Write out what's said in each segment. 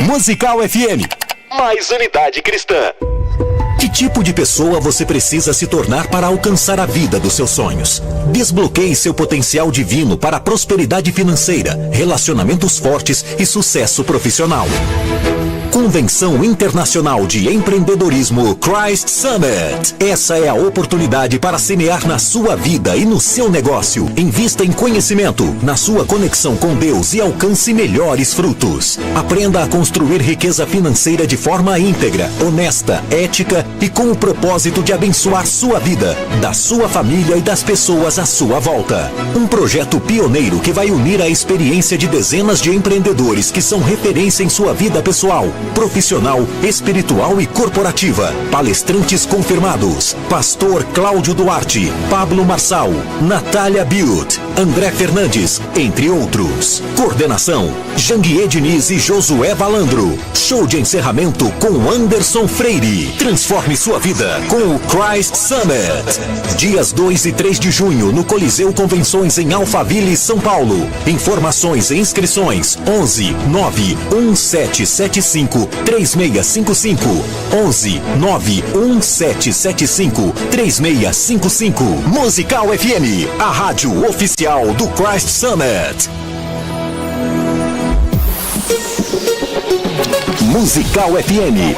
Musical FM. Mais unidade cristã. Que tipo de pessoa você precisa se tornar para alcançar a vida dos seus sonhos? Desbloqueie seu potencial divino para a prosperidade financeira, relacionamentos fortes e sucesso profissional. Convenção Internacional de Empreendedorismo Christ Summit. Essa é a oportunidade para semear na sua vida e no seu negócio. Invista em conhecimento, na sua conexão com Deus e alcance melhores frutos. Aprenda a construir riqueza financeira de forma íntegra, honesta, ética e com o propósito de abençoar sua vida, da sua família e das pessoas à sua volta. Um projeto pioneiro que vai unir a experiência de dezenas de empreendedores que são referência em sua vida pessoal, profissional, espiritual e corporativa. Palestrantes confirmados: Pastor Cláudio Duarte, Pablo Marçal, Natália Biut, André Fernandes, entre outros. Coordenação: Janguier Diniz e Josué Balandro. Show de encerramento com Anderson Freire. Transforme sua vida com o Christ Summit. Dias 2 e 3 de junho no Coliseu Convenções em Alphaville, São Paulo. Informações e inscrições: 11 91775 3655. 11 91775 3655. Musical FM, a rádio oficial do Christ Summit. Musical FM.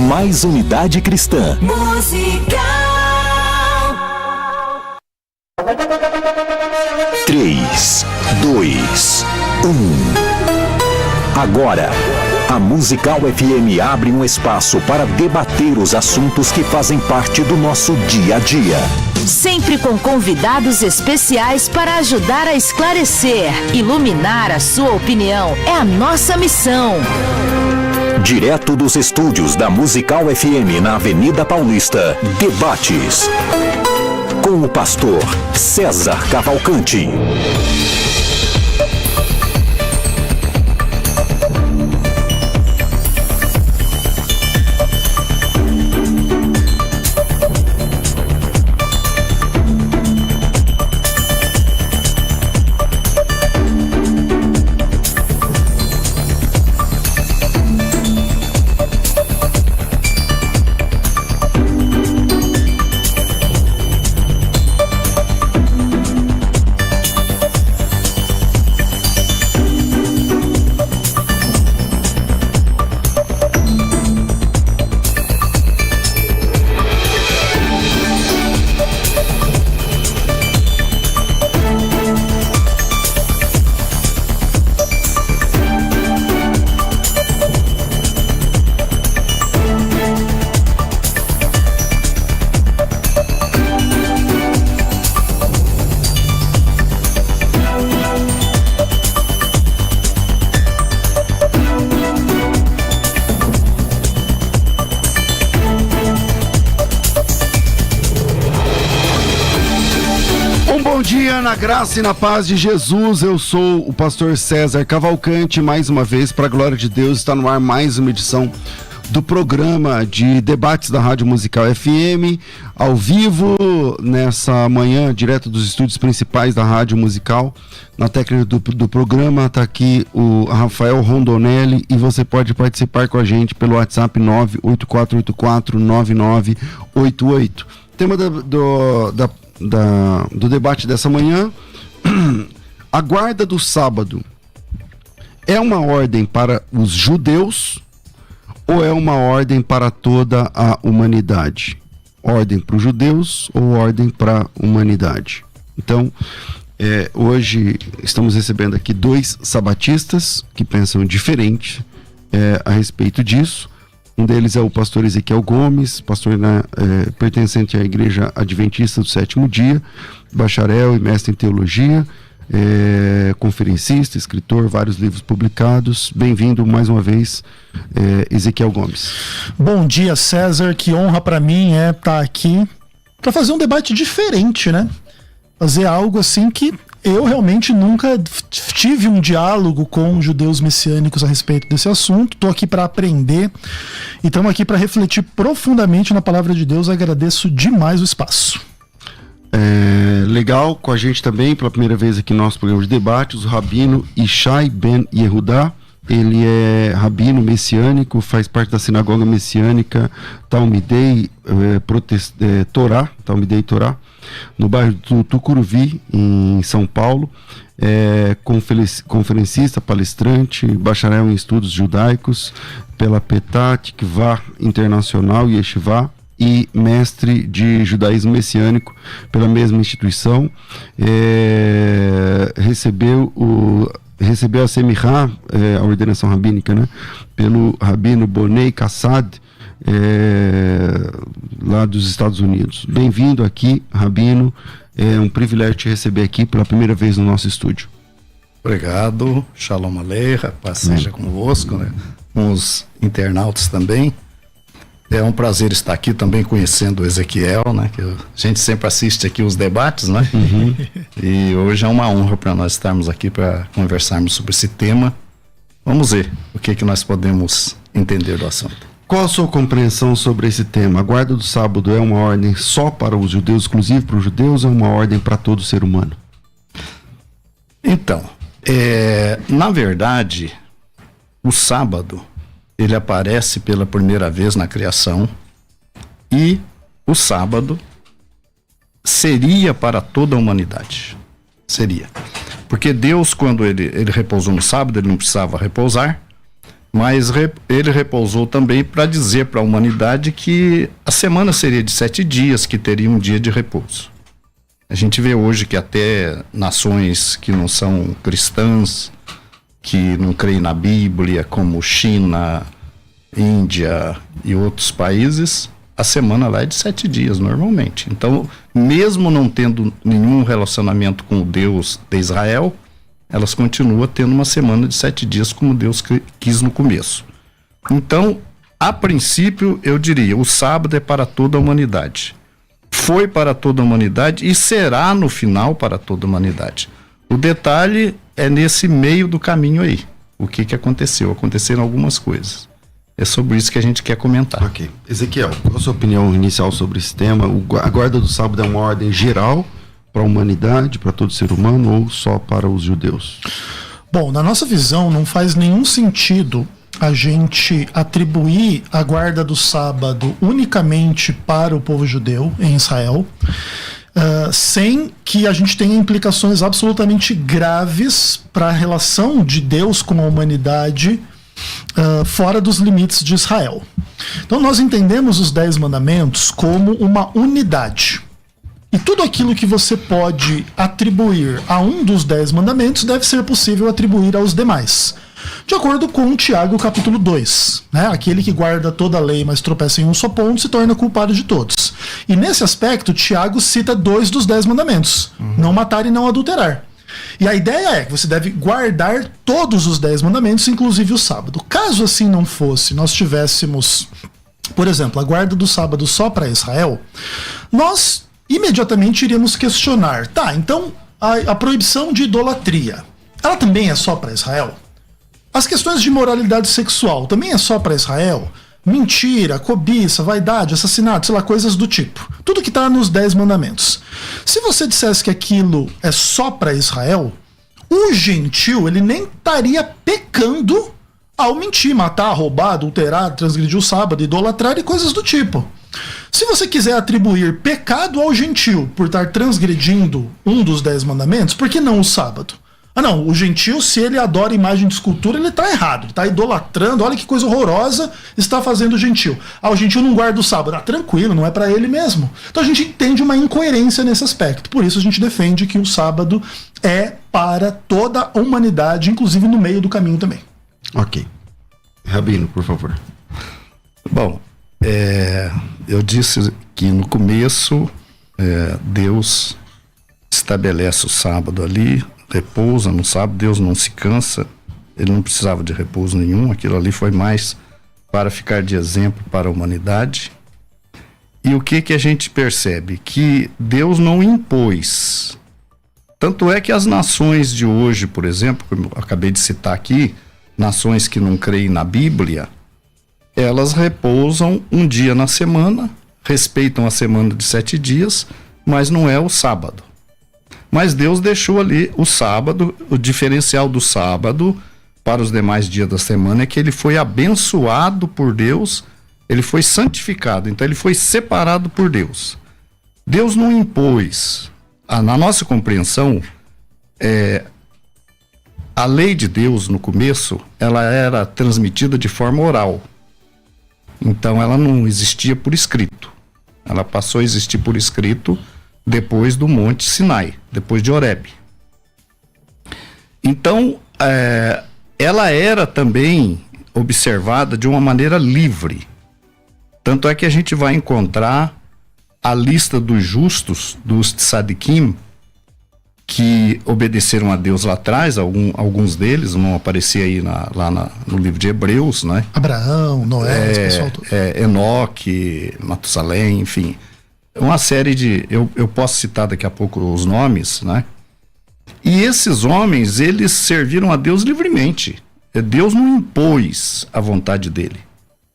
Mais unidade cristã. Musical. 3, 2, 1. Agora, a Musical FM abre um espaço para debater os assuntos que fazem parte do nosso dia a dia. Sempre com convidados especiais para ajudar a esclarecer, iluminar a sua opinião. É a nossa missão. Direto dos estúdios da Musical FM na Avenida Paulista, debates com o pastor César Cavalcante. Na graça e na paz de Jesus, eu sou o pastor César Cavalcante, mais uma vez, para a glória de Deus, está no ar mais uma edição do programa de debates da Rádio Musical FM, ao vivo, nessa manhã, direto dos estúdios principais da Rádio Musical. Na técnica do programa está aqui o Rafael Rondonelli e você pode participar com a gente pelo WhatsApp 984849988. Tema do debate dessa manhã: a guarda do sábado é uma ordem para os judeus ou é uma ordem para toda a humanidade? Ordem para os judeus ou ordem para a humanidade? Então, hoje estamos recebendo aqui dois sabatistas que pensam diferente a respeito disso. Um deles é o pastor Ezequiel Gomes, pastor pertencente à Igreja Adventista do Sétimo Dia, bacharel e mestre em teologia, conferencista, escritor, vários livros publicados. Bem-vindo mais uma vez, Ezequiel Gomes. Bom dia, César. Que honra para mim estar aqui para fazer um debate diferente, né? Fazer algo assim que eu realmente nunca tive um diálogo com judeus messiânicos a respeito desse assunto. Estou aqui para aprender e estamos aqui para refletir profundamente na palavra de Deus. Agradeço demais o espaço. Legal, com a gente também, pela primeira vez aqui no nosso programa de debates, o Rabino Ishai Ben Yehudá. Ele é rabino messiânico, faz parte da sinagoga messiânica Talmidei Torá, no bairro do Tucuruvi, em São Paulo. Conferencista, palestrante, bacharel em estudos judaicos pela Petah Tikvah Internacional Yeshiva e mestre de judaísmo messiânico pela mesma instituição. Recebeu a Semihá, a ordenação rabínica, né, pelo rabino Bonei Kassad, lá dos Estados Unidos. Bem-vindo aqui, rabino. É um privilégio te receber aqui pela primeira vez no nosso estúdio. Obrigado, Shalom Aleichem, paz seja convosco, né, com os internautas também. É um prazer estar aqui também conhecendo o Ezequiel, né? Que a gente sempre assiste aqui os debates, né? Uhum. E hoje é uma honra para nós estarmos aqui para conversarmos sobre esse tema. Vamos ver o que nós podemos entender do assunto. Qual a sua compreensão sobre esse tema? A guarda do sábado é uma ordem só para os judeus, exclusivo para os judeus, ou é uma ordem para todo ser humano? Então, na verdade, o sábado ele aparece pela primeira vez na criação, e o sábado seria para toda a humanidade. Seria. Porque Deus, quando ele repousou no sábado, ele não precisava repousar, mas ele repousou também para dizer para a humanidade que a semana seria de 7 dias, que teria um dia de repouso. A gente vê hoje que até nações que não são cristãs, que não creem na Bíblia, como China, Índia e outros países, a semana lá é de 7 dias normalmente. Então, mesmo não tendo nenhum relacionamento com o Deus de Israel, elas continuam tendo uma semana de 7 dias como Deus quis no começo. Então, a princípio, eu diria, o sábado é para toda a humanidade. Foi para toda a humanidade e será no final para toda a humanidade. O detalhe é nesse meio do caminho aí. O que aconteceu? Aconteceram algumas coisas. É sobre isso que a gente quer comentar. Ok. Ezequiel, qual a sua opinião inicial sobre esse tema? A guarda do sábado é uma ordem geral para a humanidade, para todo ser humano, ou só para os judeus? Bom, na nossa visão, não faz nenhum sentido a gente atribuir a guarda do sábado unicamente para o povo judeu em Israel, sem que a gente tenha implicações absolutamente graves para a relação de Deus com a humanidade fora dos limites de Israel. Então nós entendemos os 10 mandamentos como uma unidade. E tudo aquilo que você pode atribuir a um dos 10 mandamentos deve ser possível atribuir aos demais. De acordo com Tiago capítulo 2, né? Aquele que guarda toda a lei, mas tropeça em um só ponto, se torna culpado de todos. E nesse aspecto, Tiago cita 2 dos 10 mandamentos. Não matar e não adulterar. E a ideia é que você deve guardar todos os 10 mandamentos, inclusive o sábado. Caso assim não fosse, nós tivéssemos, por exemplo, a guarda do sábado só para Israel, nós imediatamente iríamos questionar, tá, então a proibição de idolatria, ela também é só para Israel? As questões de moralidade sexual também é só para Israel? Mentira, cobiça, vaidade, assassinato, sei lá, coisas do tipo. Tudo que está nos 10 mandamentos. Se você dissesse que aquilo é só para Israel, o gentil, ele nem estaria pecando ao mentir, matar, roubar, adulterar, transgredir o sábado, idolatrar e coisas do tipo. Se você quiser atribuir pecado ao gentil por estar transgredindo um dos 10 mandamentos, por que não o sábado? Ah não, o gentil, se ele adora imagem de escultura, ele está errado, ele está idolatrando, olha que coisa horrorosa está fazendo o gentil. Ah, o gentil não guarda o sábado. Ah, tranquilo, não é para ele mesmo. Então a gente entende uma incoerência nesse aspecto. Por isso a gente defende que o sábado é para toda a humanidade, inclusive no meio do caminho também. Ok. Rabino, por favor. Bom, eu disse que no começo Deus estabelece o sábado ali, repousa no sábado, Deus não se cansa, ele não precisava de repouso nenhum, aquilo ali foi mais para ficar de exemplo para a humanidade. E o que a gente percebe? Que Deus não impôs. Tanto é que as nações de hoje, por exemplo, como eu acabei de citar aqui, nações que não creem na Bíblia, elas repousam um dia na semana, respeitam a semana de 7 dias, mas não é o sábado. Mas Deus deixou ali o sábado, o diferencial do sábado para os demais dias da semana é que ele foi abençoado por Deus, ele foi santificado, então ele foi separado por Deus. Deus não impôs, na nossa compreensão, a lei de Deus no começo, ela era transmitida de forma oral. Então ela não existia por escrito. Ela passou a existir por escrito depois do Monte Sinai, depois de Horebe. Então, ela era também observada de uma maneira livre. Tanto é que a gente vai encontrar a lista dos justos, dos tzadikim, que obedeceram a Deus lá atrás, alguns deles, vão aparecer aí no livro de Hebreus, né? Abraão, Noé, esse pessoal todo. Enoque, Matusalém, enfim. Uma série de... Eu posso citar daqui a pouco os nomes, né? E esses homens, eles serviram a Deus livremente. Deus não impôs a vontade dele.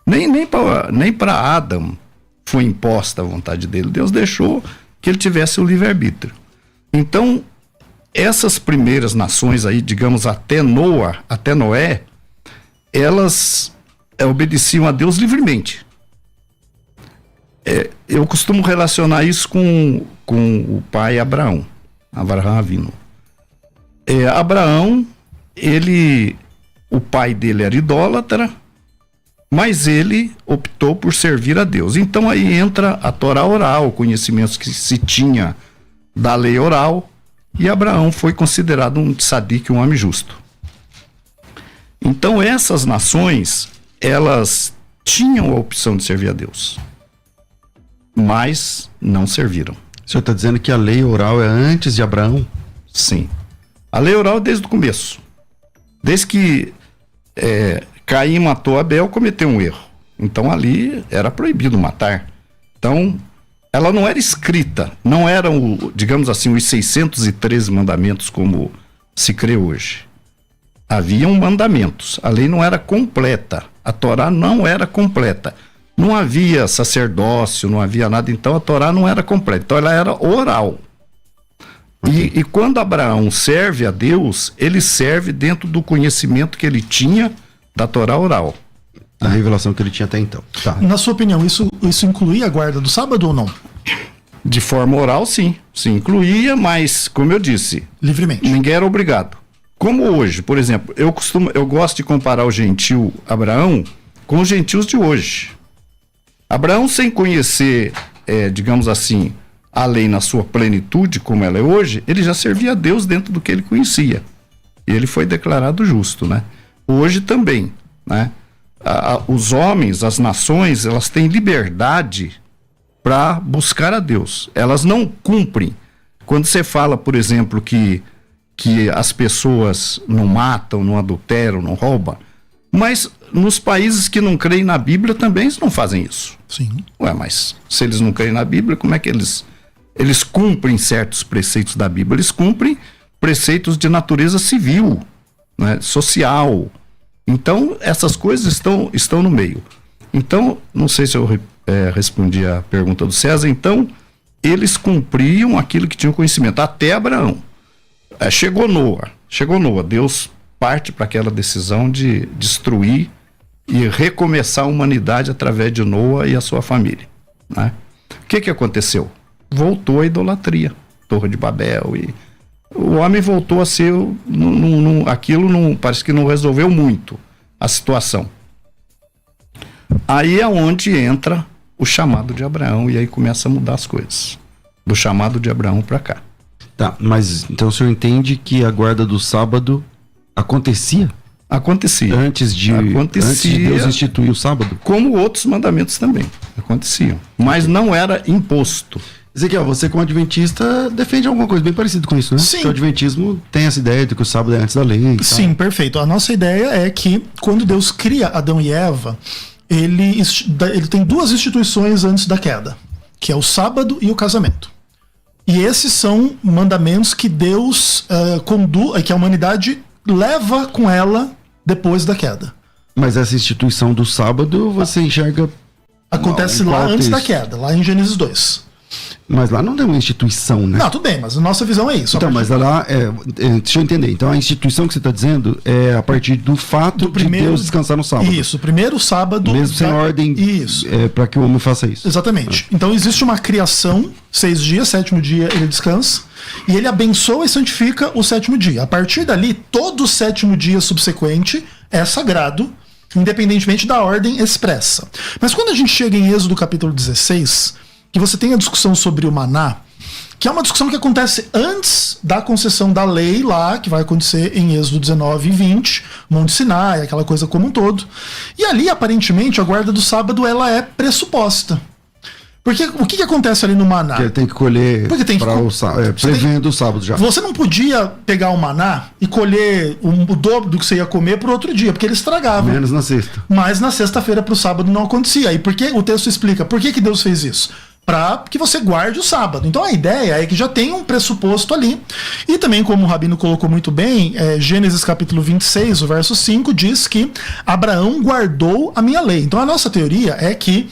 Nem para Adão foi imposta a vontade dele. Deus deixou que ele tivesse o livre-arbítrio. Então, essas primeiras nações aí, digamos, até Noé, elas obedeciam a Deus livremente. Eu costumo relacionar isso com o pai Abraão Avinu. Abraão, o pai dele era idólatra, mas ele optou por servir a Deus. Então aí entra a Torá oral, conhecimentos que se tinha da lei oral, e Abraão foi considerado um tzadik, um homem justo. Então essas nações, elas tinham a opção de servir a Deus, mas não serviram. O senhor está dizendo que a lei oral é antes de Abraão? Sim. A lei oral é desde o começo. Desde que Caim matou Abel, cometeu um erro. Então ali era proibido matar. Então ela não era escrita, não eram, digamos assim, os 613 mandamentos como se crê hoje. Haviam mandamentos, a lei não era completa, a Torá não era completa. Não havia sacerdócio, não havia nada, então a Torá não era completa, então ela era oral. E quando Abraão serve a Deus, ele serve dentro do conhecimento que ele tinha da Torá oral. Da revelação que ele tinha até então. Tá. Na sua opinião, isso incluía a guarda do sábado ou não? De forma oral, sim. Sim, incluía, mas, como eu disse... Livremente. Ninguém era obrigado. Como hoje, por exemplo, eu gosto de comparar o gentil Abraão com os gentios de hoje. Abraão, sem conhecer, digamos assim, a lei na sua plenitude, como ela é hoje, ele já servia a Deus dentro do que ele conhecia. E ele foi declarado justo, né? Hoje também, né? Os homens, as nações, elas têm liberdade para buscar a Deus. Elas não cumprem. Quando você fala, por exemplo, que as pessoas não matam, não adulteram, não roubam, mas nos países que não creem na Bíblia também eles não fazem isso. Sim. Ué, mas se eles não creem na Bíblia, como é que eles cumprem certos preceitos da Bíblia? Eles cumprem preceitos de natureza civil, né, social. Então, essas coisas estão no meio. Então, não sei se eu respondi a pergunta do César. Então, eles cumpriam aquilo que tinham conhecimento, até Abraão. Chegou Noa, Deus parte para aquela decisão de destruir e recomeçar a humanidade através de Noa e a sua família, né? O que aconteceu? Voltou a idolatria, Torre de Babel, e o homem voltou a ser, aquilo parece que não resolveu muito a situação. Aí é onde entra o chamado de Abraão, e aí começa a mudar as coisas, do chamado de Abraão para cá. Tá, mas então o senhor entende que a guarda do sábado acontecia? Acontecia. Antes de Deus instituir o sábado? Como outros mandamentos também aconteciam, mas não era imposto. Ezequiel, você como adventista defende alguma coisa bem parecida com isso, né? Sim. Porque o adventismo tem essa ideia de que o sábado é antes da lei. Sim, perfeito. A nossa ideia é que quando Deus cria Adão e Eva, ele tem duas instituições antes da queda, que é o sábado e o casamento. E esses são mandamentos que Deus que a humanidade leva com ela depois da queda. Mas essa instituição do sábado você enxerga... Acontece lá antes da queda, lá em Gênesis 2. Mas lá não tem uma instituição, né? Não, tudo bem, mas a nossa visão é isso. Então, mas lá, deixa eu entender. Então, a instituição que você está dizendo é a partir do fato de Deus descansar no sábado. Isso, o primeiro sábado. Mesmo sem ordem para que o homem faça isso. Exatamente. Então, existe uma criação, 6 dias, 7º dia ele descansa, e ele abençoa e santifica o 7º dia. A partir dali, todo o 7º dia subsequente é sagrado, independentemente da ordem expressa. Mas quando a gente chega em Êxodo capítulo 16, que você tem a discussão sobre o maná, que é uma discussão que acontece antes da concessão da lei lá, que vai acontecer em Êxodo 19 e 20, Monte Sinai, aquela coisa como um todo. E ali, aparentemente, a guarda do sábado ela é pressuposta. Porque o que acontece ali no maná? Porque tem que colher para o sábado, prevendo o sábado já. Você não podia pegar o maná e colher o dobro do que você ia comer para o outro dia, porque ele estragava. Menos na sexta. Mas na sexta-feira para o sábado não acontecia. E por que o texto explica? Por que Deus fez isso? Para que você guarde o sábado. Então a ideia é que já tem um pressuposto ali. E também, como o Rabino colocou muito bem, Gênesis capítulo 26, o verso 5, diz que Abraão guardou a minha lei. Então a nossa teoria é que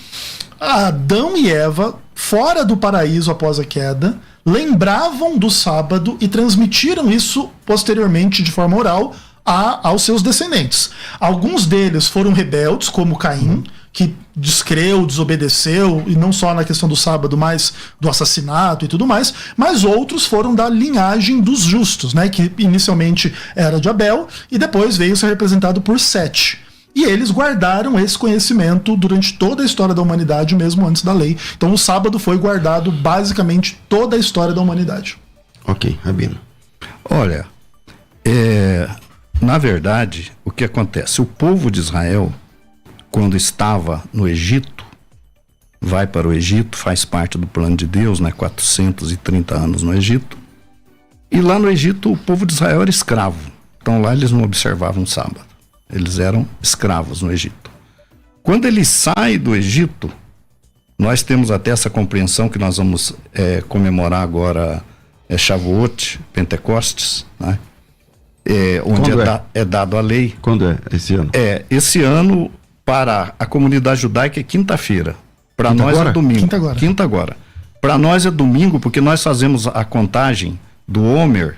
Adão e Eva, fora do paraíso após a queda, lembravam do sábado e transmitiram isso posteriormente de forma oral aos seus descendentes. Alguns deles foram rebeldes, como Caim, que descreu, desobedeceu, e não só na questão do sábado, mas do assassinato e tudo mais, mas outros foram da linhagem dos justos, né, que inicialmente era de Abel e depois veio ser representado por Sete. E eles guardaram esse conhecimento durante toda a história da humanidade, mesmo antes da lei. Então o sábado foi guardado basicamente toda a história da humanidade. Ok, Rabino. Olha, na verdade, o que acontece? O povo de Israel, quando estava no Egito, vai para o Egito, faz parte do plano de Deus, né? 430 anos no Egito. E lá no Egito o povo de Israel era escravo. Então lá eles não observavam o sábado. Eles eram escravos no Egito. Quando ele sai do Egito, nós temos até essa compreensão que nós vamos comemorar agora Shavuot, Pentecostes, né? Onde é dado a lei. Quando é esse ano? Esse ano para a comunidade judaica é quinta-feira. Para nós é domingo. Quinta agora. Para nós é domingo porque nós fazemos a contagem do Homer,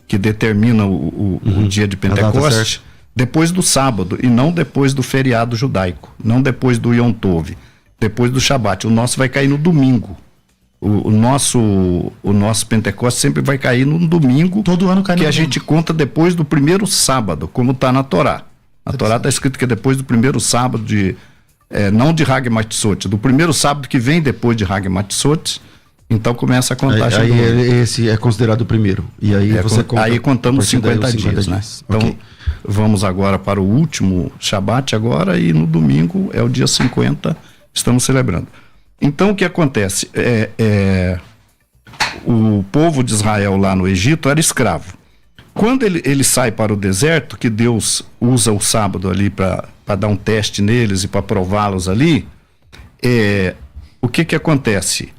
que determina o dia de Pentecostes, depois do sábado e não depois do feriado judaico, não depois do Yom Tov, depois do Shabat. O nosso vai cair no domingo. O nosso Pentecostes sempre vai cair no domingo. Todo ano cai no domingo. Que a gente conta depois do primeiro sábado, como está na Torá. Na Torá está escrito que é depois do primeiro sábado não de Hag Matzot, do primeiro sábado que vem depois de Hag Matzot, então começa a contagem. Aí esse é considerado o primeiro. E aí você conta. Aí contamos 50 dias, né? Então, vamos agora para o último Shabat agora e no domingo é o dia 50, estamos celebrando. Então o que acontece? O povo de Israel lá no Egito era escravo. Quando ele sai para o deserto, que Deus usa o sábado ali para dar um teste neles e para prová-los ali, o que acontece?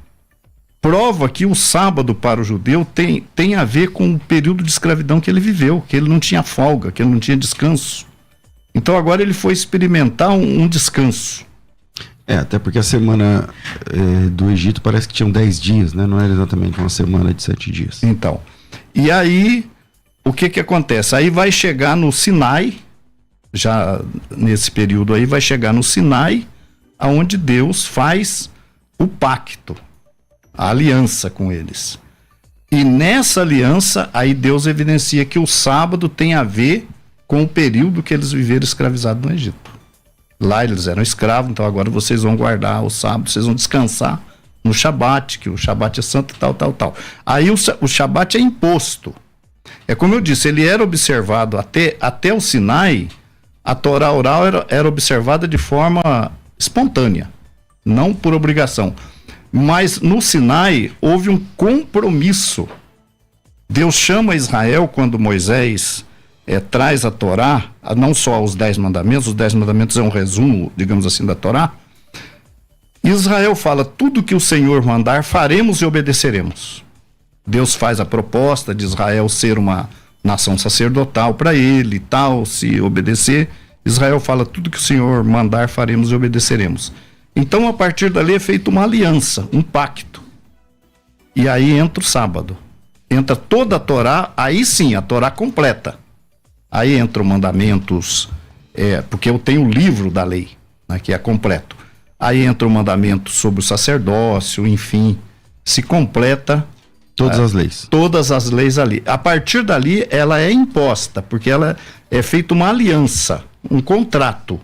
Prova que o sábado para o judeu tem a ver com o período de escravidão que ele viveu, que ele não tinha folga, que ele não tinha descanso. Então agora ele foi experimentar um descanso. Até porque a semana do Egito parece que tinham 10 dias, né? Não era exatamente uma semana de 7 dias. Então, e aí, o que acontece? Aí vai chegar no Sinai, já nesse período aí, vai chegar no Sinai, aonde Deus faz o pacto, a aliança com eles. E nessa aliança, aí Deus evidencia que o sábado tem a ver com o período que eles viveram escravizados no Egito. Lá eles eram escravos, então agora vocês vão guardar o sábado, vocês vão descansar no Shabat, que o Shabat é santo e tal. Aí o Shabat é imposto. É como eu disse, ele era observado até o Sinai, a Torá oral era observada de forma espontânea, não por obrigação. Mas no Sinai houve um compromisso. Deus chama Israel quando Moisés traz a Torá, não só os 10 mandamentos é um resumo, digamos assim, da Torá. Israel fala, tudo que o Senhor mandar, faremos e obedeceremos. Deus faz a proposta de Israel ser uma nação sacerdotal para ele e tal, se obedecer. Israel fala, tudo que o Senhor mandar, faremos e obedeceremos. Então, a partir dali é feita uma aliança, um pacto. E aí entra o sábado. Entra toda a Torá, aí sim, a Torá completa. Aí entram mandamentos, porque eu tenho o livro da lei, né, que é completo. Aí entra o mandamento sobre o sacerdócio, enfim, se completa Todas as leis. Todas as leis ali. A partir dali, ela é imposta, porque ela é feita uma aliança, um contrato.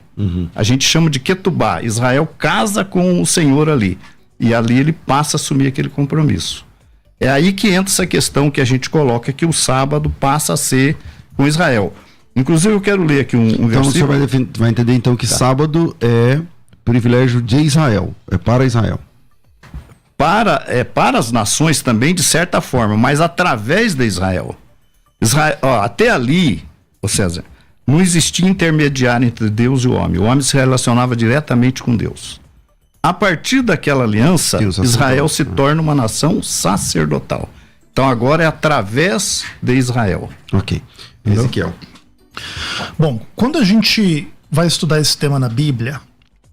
A gente chama de ketubá. Israel casa com o Senhor ali. E ali ele passa a assumir aquele compromisso. É aí que entra essa questão que a gente coloca, que o sábado passa a ser com Israel. Inclusive, eu quero ler aqui um então, versículo. Então, o senhor vai entender, então, que sábado é privilégio de Israel. É para Israel. Para as nações também, de certa forma, mas através de Israel. Até ali, César, não existia intermediário entre Deus e o homem. O homem se relacionava diretamente com Deus. A partir daquela aliança, Israel se torna uma nação sacerdotal. Então agora é através de Israel. Ok. Ezequiel. Bom, quando a gente vai estudar esse tema na Bíblia,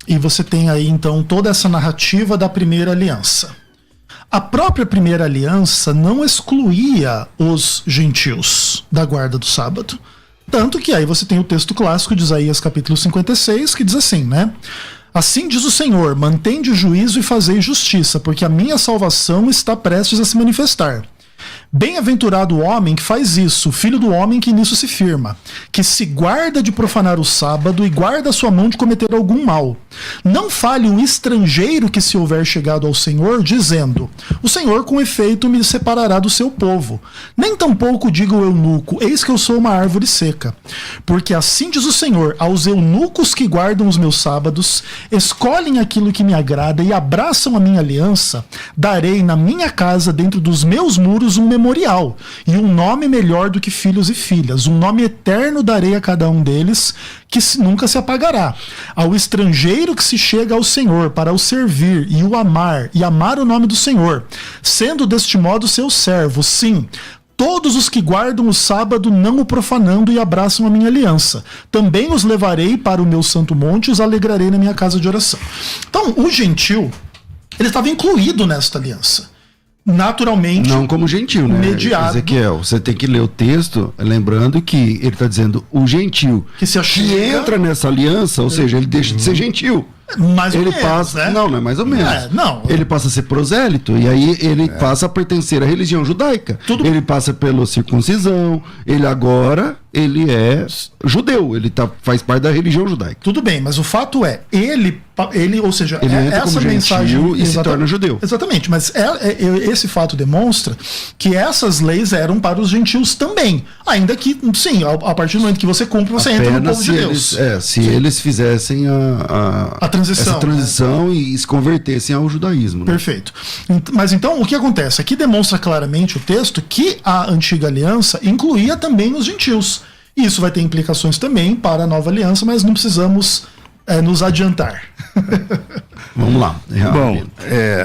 e você tem aí então toda essa narrativa da primeira aliança. A própria primeira aliança não excluía os gentios da guarda do sábado. Tanto que aí você tem o texto clássico de Isaías capítulo 56, que diz assim, né? Assim diz o Senhor, mantende juízo e fazei justiça, porque a minha salvação está prestes a se manifestar. Bem-aventurado o homem que faz isso, o filho do homem que nisso se firma, que se guarda de profanar o sábado e guarda a sua mão de cometer algum mal. Não fale o estrangeiro que se houver chegado ao Senhor, dizendo, o Senhor com efeito me separará do seu povo. Nem tampouco diga o eunuco, eis que eu sou uma árvore seca. Porque assim diz o Senhor, aos eunucos que guardam os meus sábados, escolhem aquilo que me agrada e abraçam a minha aliança, darei na minha casa, dentro dos meus muros, um memorial, e um nome melhor do que filhos e filhas, um nome eterno darei a cada um deles, que nunca se apagará. Ao estrangeiro que se chega ao Senhor para o servir e o amar, e amar o nome do Senhor, sendo deste modo seu servo, sim, todos os que guardam o sábado não o profanando e abraçam a minha aliança. Também os levarei para o meu santo monte e os alegrarei na minha casa de oração. Então, o gentil, ele estava incluído nesta aliança. Naturalmente. Não como gentil, né? Mediado. Ezequiel, você tem que ler o texto, lembrando que ele está dizendo o gentil que entra nessa aliança, ou seja, ele deixa de ser gentil. Mais ou ele menos, passa, né? Não é mais ou menos. Ele passa a ser prosélito, e aí ele passa a pertencer à religião judaica. Ele passa pela circuncisão, ele é judeu, ele faz parte da religião judaica. Tudo bem, mas o fato é, ele ou seja, ele entra essa como mensagem e se torna judeu. Exatamente, mas esse fato demonstra que essas leis eram para os gentios também. Ainda que, sim, a partir do momento que você cumpre, você entra no povo de Deus. Se eles fizessem essa transição, né? E se convertessem ao judaísmo. Né? Perfeito. Mas então, o que acontece? Aqui demonstra claramente o texto que a antiga aliança incluía também os gentios. E isso vai ter implicações também para a nova aliança, mas não precisamos nos adiantar. Vamos lá. Bom,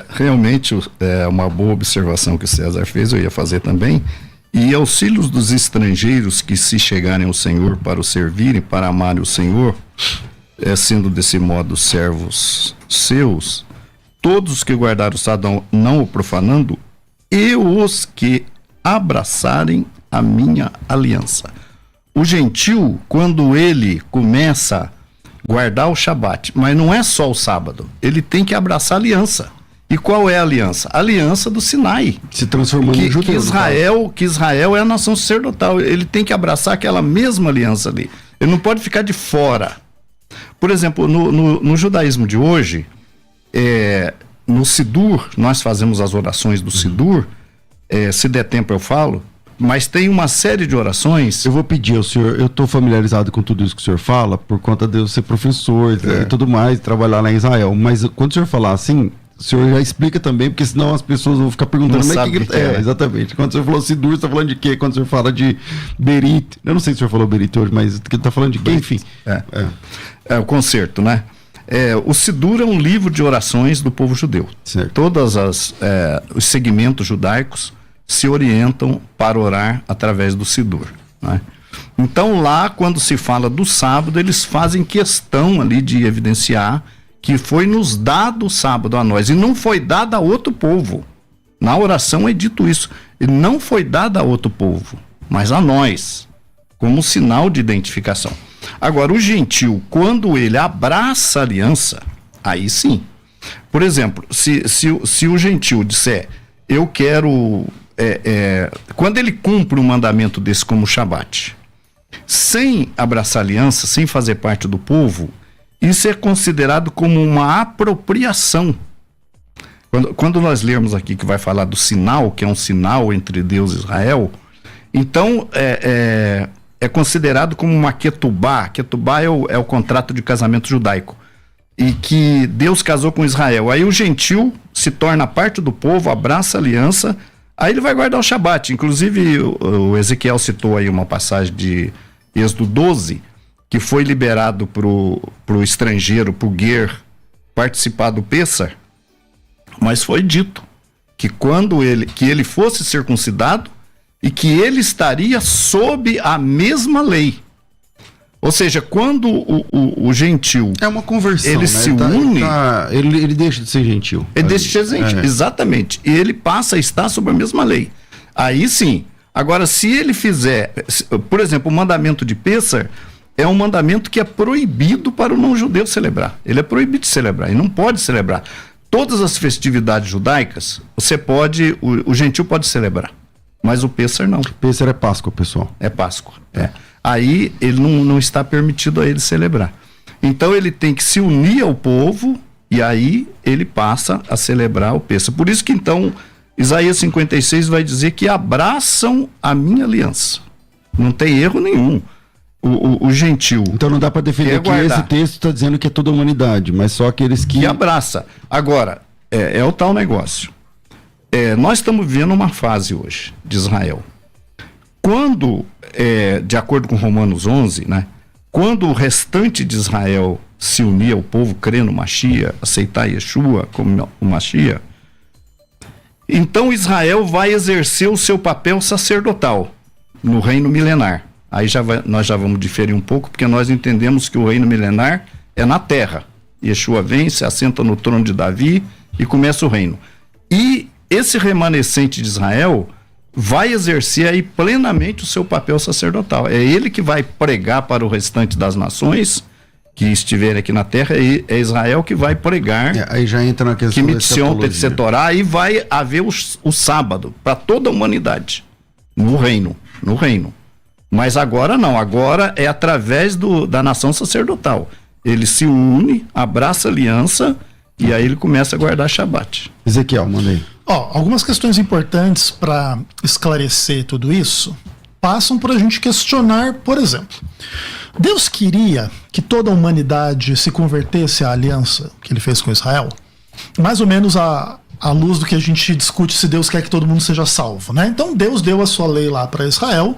realmente é uma boa observação que o César fez, eu ia fazer também. E auxílios dos estrangeiros que se chegarem ao Senhor para o servirem, para amarem o Senhor, sendo desse modo servos seus, todos os que guardaram o sábado não o profanando, e os que abraçarem a minha aliança. O gentil, quando ele começa a guardar o Shabat, mas não é só o sábado, ele tem que abraçar a aliança. E qual é a aliança? A aliança do Sinai. Se transformando em judeu. Que Israel é a nação sacerdotal. Ele tem que abraçar aquela mesma aliança ali. Ele não pode ficar de fora. Por exemplo, no judaísmo de hoje, no Sidur, nós fazemos as orações do Sidur, se der tempo eu falo, mas tem uma série de orações. Eu vou pedir ao senhor, eu estou familiarizado com tudo isso que o senhor fala, por conta de eu ser professor e tudo mais, trabalhar lá em Israel, mas quando o senhor falar assim, o senhor já explica também, porque senão as pessoas vão ficar perguntando. Não sabe o que é. Exatamente. Quando o senhor falou Sidur, você está falando de quê? Quando o senhor fala de Berit, eu não sei se o senhor falou Berit hoje, mas está falando de quê? Enfim. É o concerto, né? O Sidur é um livro de orações do povo judeu. Certo. Todos os segmentos judaicos se orientam para orar através do Sidur, né? Então lá, quando se fala do sábado, eles fazem questão ali de evidenciar que foi nos dado o sábado a nós, e não foi dado a outro povo. Na oração é dito isso. E não foi dada a outro povo, mas a nós, como sinal de identificação. Agora, o gentil, quando ele abraça a aliança, aí sim. Por exemplo, se o gentil disser, eu quero... quando ele cumpre um mandamento desse como o Shabat, sem abraçar a aliança, sem fazer parte do povo, isso é considerado como uma apropriação. Quando nós lermos aqui que vai falar do sinal, que é um sinal entre Deus e Israel, então é considerado como uma ketubá. Ketubá é o contrato de casamento judaico, e que Deus casou com Israel. Aí o gentil se torna parte do povo, abraça a aliança, aí ele vai guardar o Shabat. Inclusive o Ezequiel citou aí uma passagem de Êxodo 12, que foi liberado pro estrangeiro, pro guer, participar do Pêssar, mas foi dito que que ele fosse circuncidado e que ele estaria sob a mesma lei. Ou seja, quando o gentil... É uma conversão, ele se une... Ele deixa de ser gentil. Ele deixa de ser gentil, exatamente. E ele passa a estar sob a mesma lei. Aí sim. Agora, se ele fizer... Por exemplo, o mandamento de Pêssar é um mandamento que é proibido para o não-judeu celebrar. Ele é proibido de celebrar, e não pode celebrar. Todas as festividades judaicas, você pode... O gentil pode celebrar, mas o Pêssar não. Pêssar é Páscoa, pessoal. É Páscoa, Aí ele não está permitido a ele celebrar. Então ele tem que se unir ao povo e aí ele passa a celebrar o Pêssar. Por isso que então Isaías 56 vai dizer que abraçam a minha aliança. Não tem erro nenhum. O gentil. Então não dá para defender que esse texto está dizendo que é toda a humanidade, mas só aqueles que abraça. Agora, é o tal negócio. Nós estamos vivendo uma fase hoje de Israel. Quando, de acordo com Romanos 11, né, quando o restante de Israel se unir ao povo, crer no Mashiach, aceitar Yeshua como o Mashiach, então Israel vai exercer o seu papel sacerdotal no reino milenar. Aí nós já vamos diferir um pouco, porque nós entendemos que o reino milenar é na terra. Yeshua vem, se assenta no trono de Davi e começa o reino. E esse remanescente de Israel vai exercer aí plenamente o seu papel sacerdotal. É ele que vai pregar para o restante das nações que estiverem aqui na terra, é Israel que vai pregar. Aí já entra na questão da escatologia. Aí vai haver o sábado para toda a humanidade no reino. Mas agora não, agora é através da nação sacerdotal. Ele se une, abraça a aliança e aí ele começa a guardar Shabat. Ezequiel, manda aí. Algumas questões importantes para esclarecer tudo isso passam por a gente questionar, por exemplo, Deus queria que toda a humanidade se convertesse à aliança que ele fez com Israel? Mais ou menos à luz do que a gente discute se Deus quer que todo mundo seja salvo, né? Então Deus deu a sua lei lá para Israel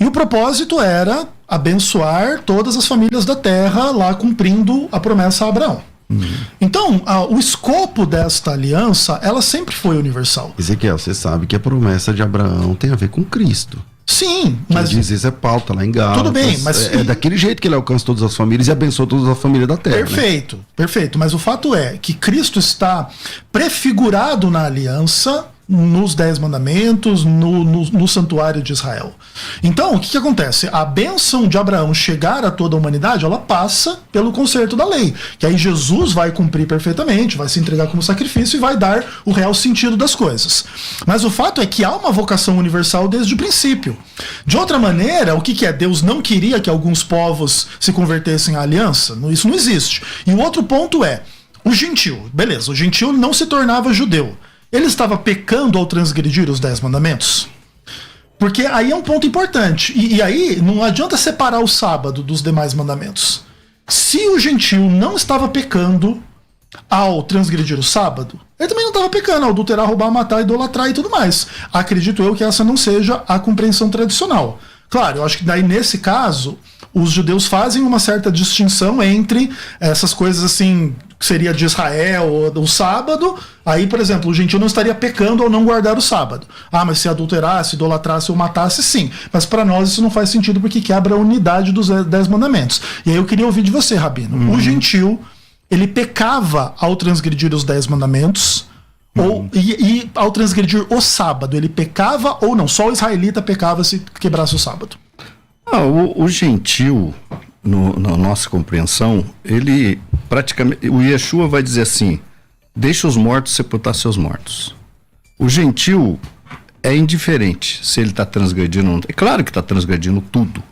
e o propósito era abençoar todas as famílias da terra, lá cumprindo a promessa a Abraão. Então, o escopo desta aliança, ela sempre foi universal. Ezequiel, você sabe que a promessa de Abraão tem a ver com Cristo. Sim, mas... diz isso é pauta lá em Gálatas. Tudo bem, mas... É daquele jeito que ele alcança todas as famílias e abençoa todas as famílias da terra. Perfeito, né? Perfeito. Mas o fato é que Cristo está prefigurado na aliança, nos 10 mandamentos, no santuário de Israel. Então, o que acontece? A bênção de Abraão chegar a toda a humanidade, ela passa pelo conserto da lei, que aí Jesus vai cumprir perfeitamente, vai se entregar como sacrifício e vai dar o real sentido das coisas. Mas o fato é que há uma vocação universal desde o princípio. De outra maneira, o que é? Deus não queria que alguns povos se convertessem à aliança? Isso não existe. E o outro ponto é, o gentil, beleza, o gentil não se tornava judeu. Ele estava pecando ao transgredir os 10 mandamentos? Porque aí é um ponto importante. E aí não adianta separar o sábado dos demais mandamentos. Se o gentil não estava pecando ao transgredir o sábado, ele também não estava pecando ao adulterar, roubar, matar, idolatrar e tudo mais. Acredito eu que essa não seja a compreensão tradicional. Claro, eu acho que daí nesse caso os judeus fazem uma certa distinção entre essas coisas assim, que seria de Israel, o sábado. Aí, por exemplo, o gentil não estaria pecando ao não guardar o sábado. Mas se adulterasse, idolatrasse ou matasse, sim. Mas para nós isso não faz sentido porque quebra a unidade dos 10 mandamentos. E aí eu queria ouvir de você, Rabino. O gentil, ele pecava ao transgredir os 10 mandamentos E ao transgredir o sábado, ele pecava ou não? Só o israelita pecava se quebrasse o sábado. O gentil, na nossa compreensão, ele praticamente... O Yeshua vai dizer assim, deixa os mortos sepultar seus mortos. O gentil é indiferente se ele está transgredindo ou não. É claro que está transgredindo tudo.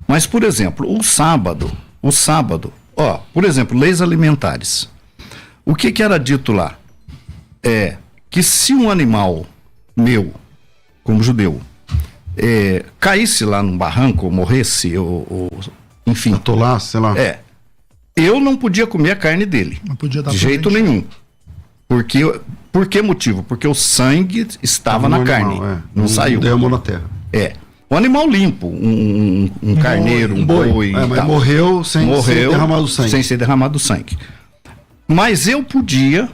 Mas, por exemplo, o sábado, por exemplo, leis alimentares. O que era dito lá? É que se um animal meu, como judeu, caísse lá num barranco, ou morresse, ou enfim... Atolasse, sei lá. Eu não podia comer a carne dele. Não podia dar de jeito nenhum. Por que motivo? Porque o sangue estava na carne. Não saiu. Derramou na terra. Um animal limpo, um carneiro, um boi. Mas morreu sem ser derramado sangue. Sem ser derramado sangue. Mas eu podia,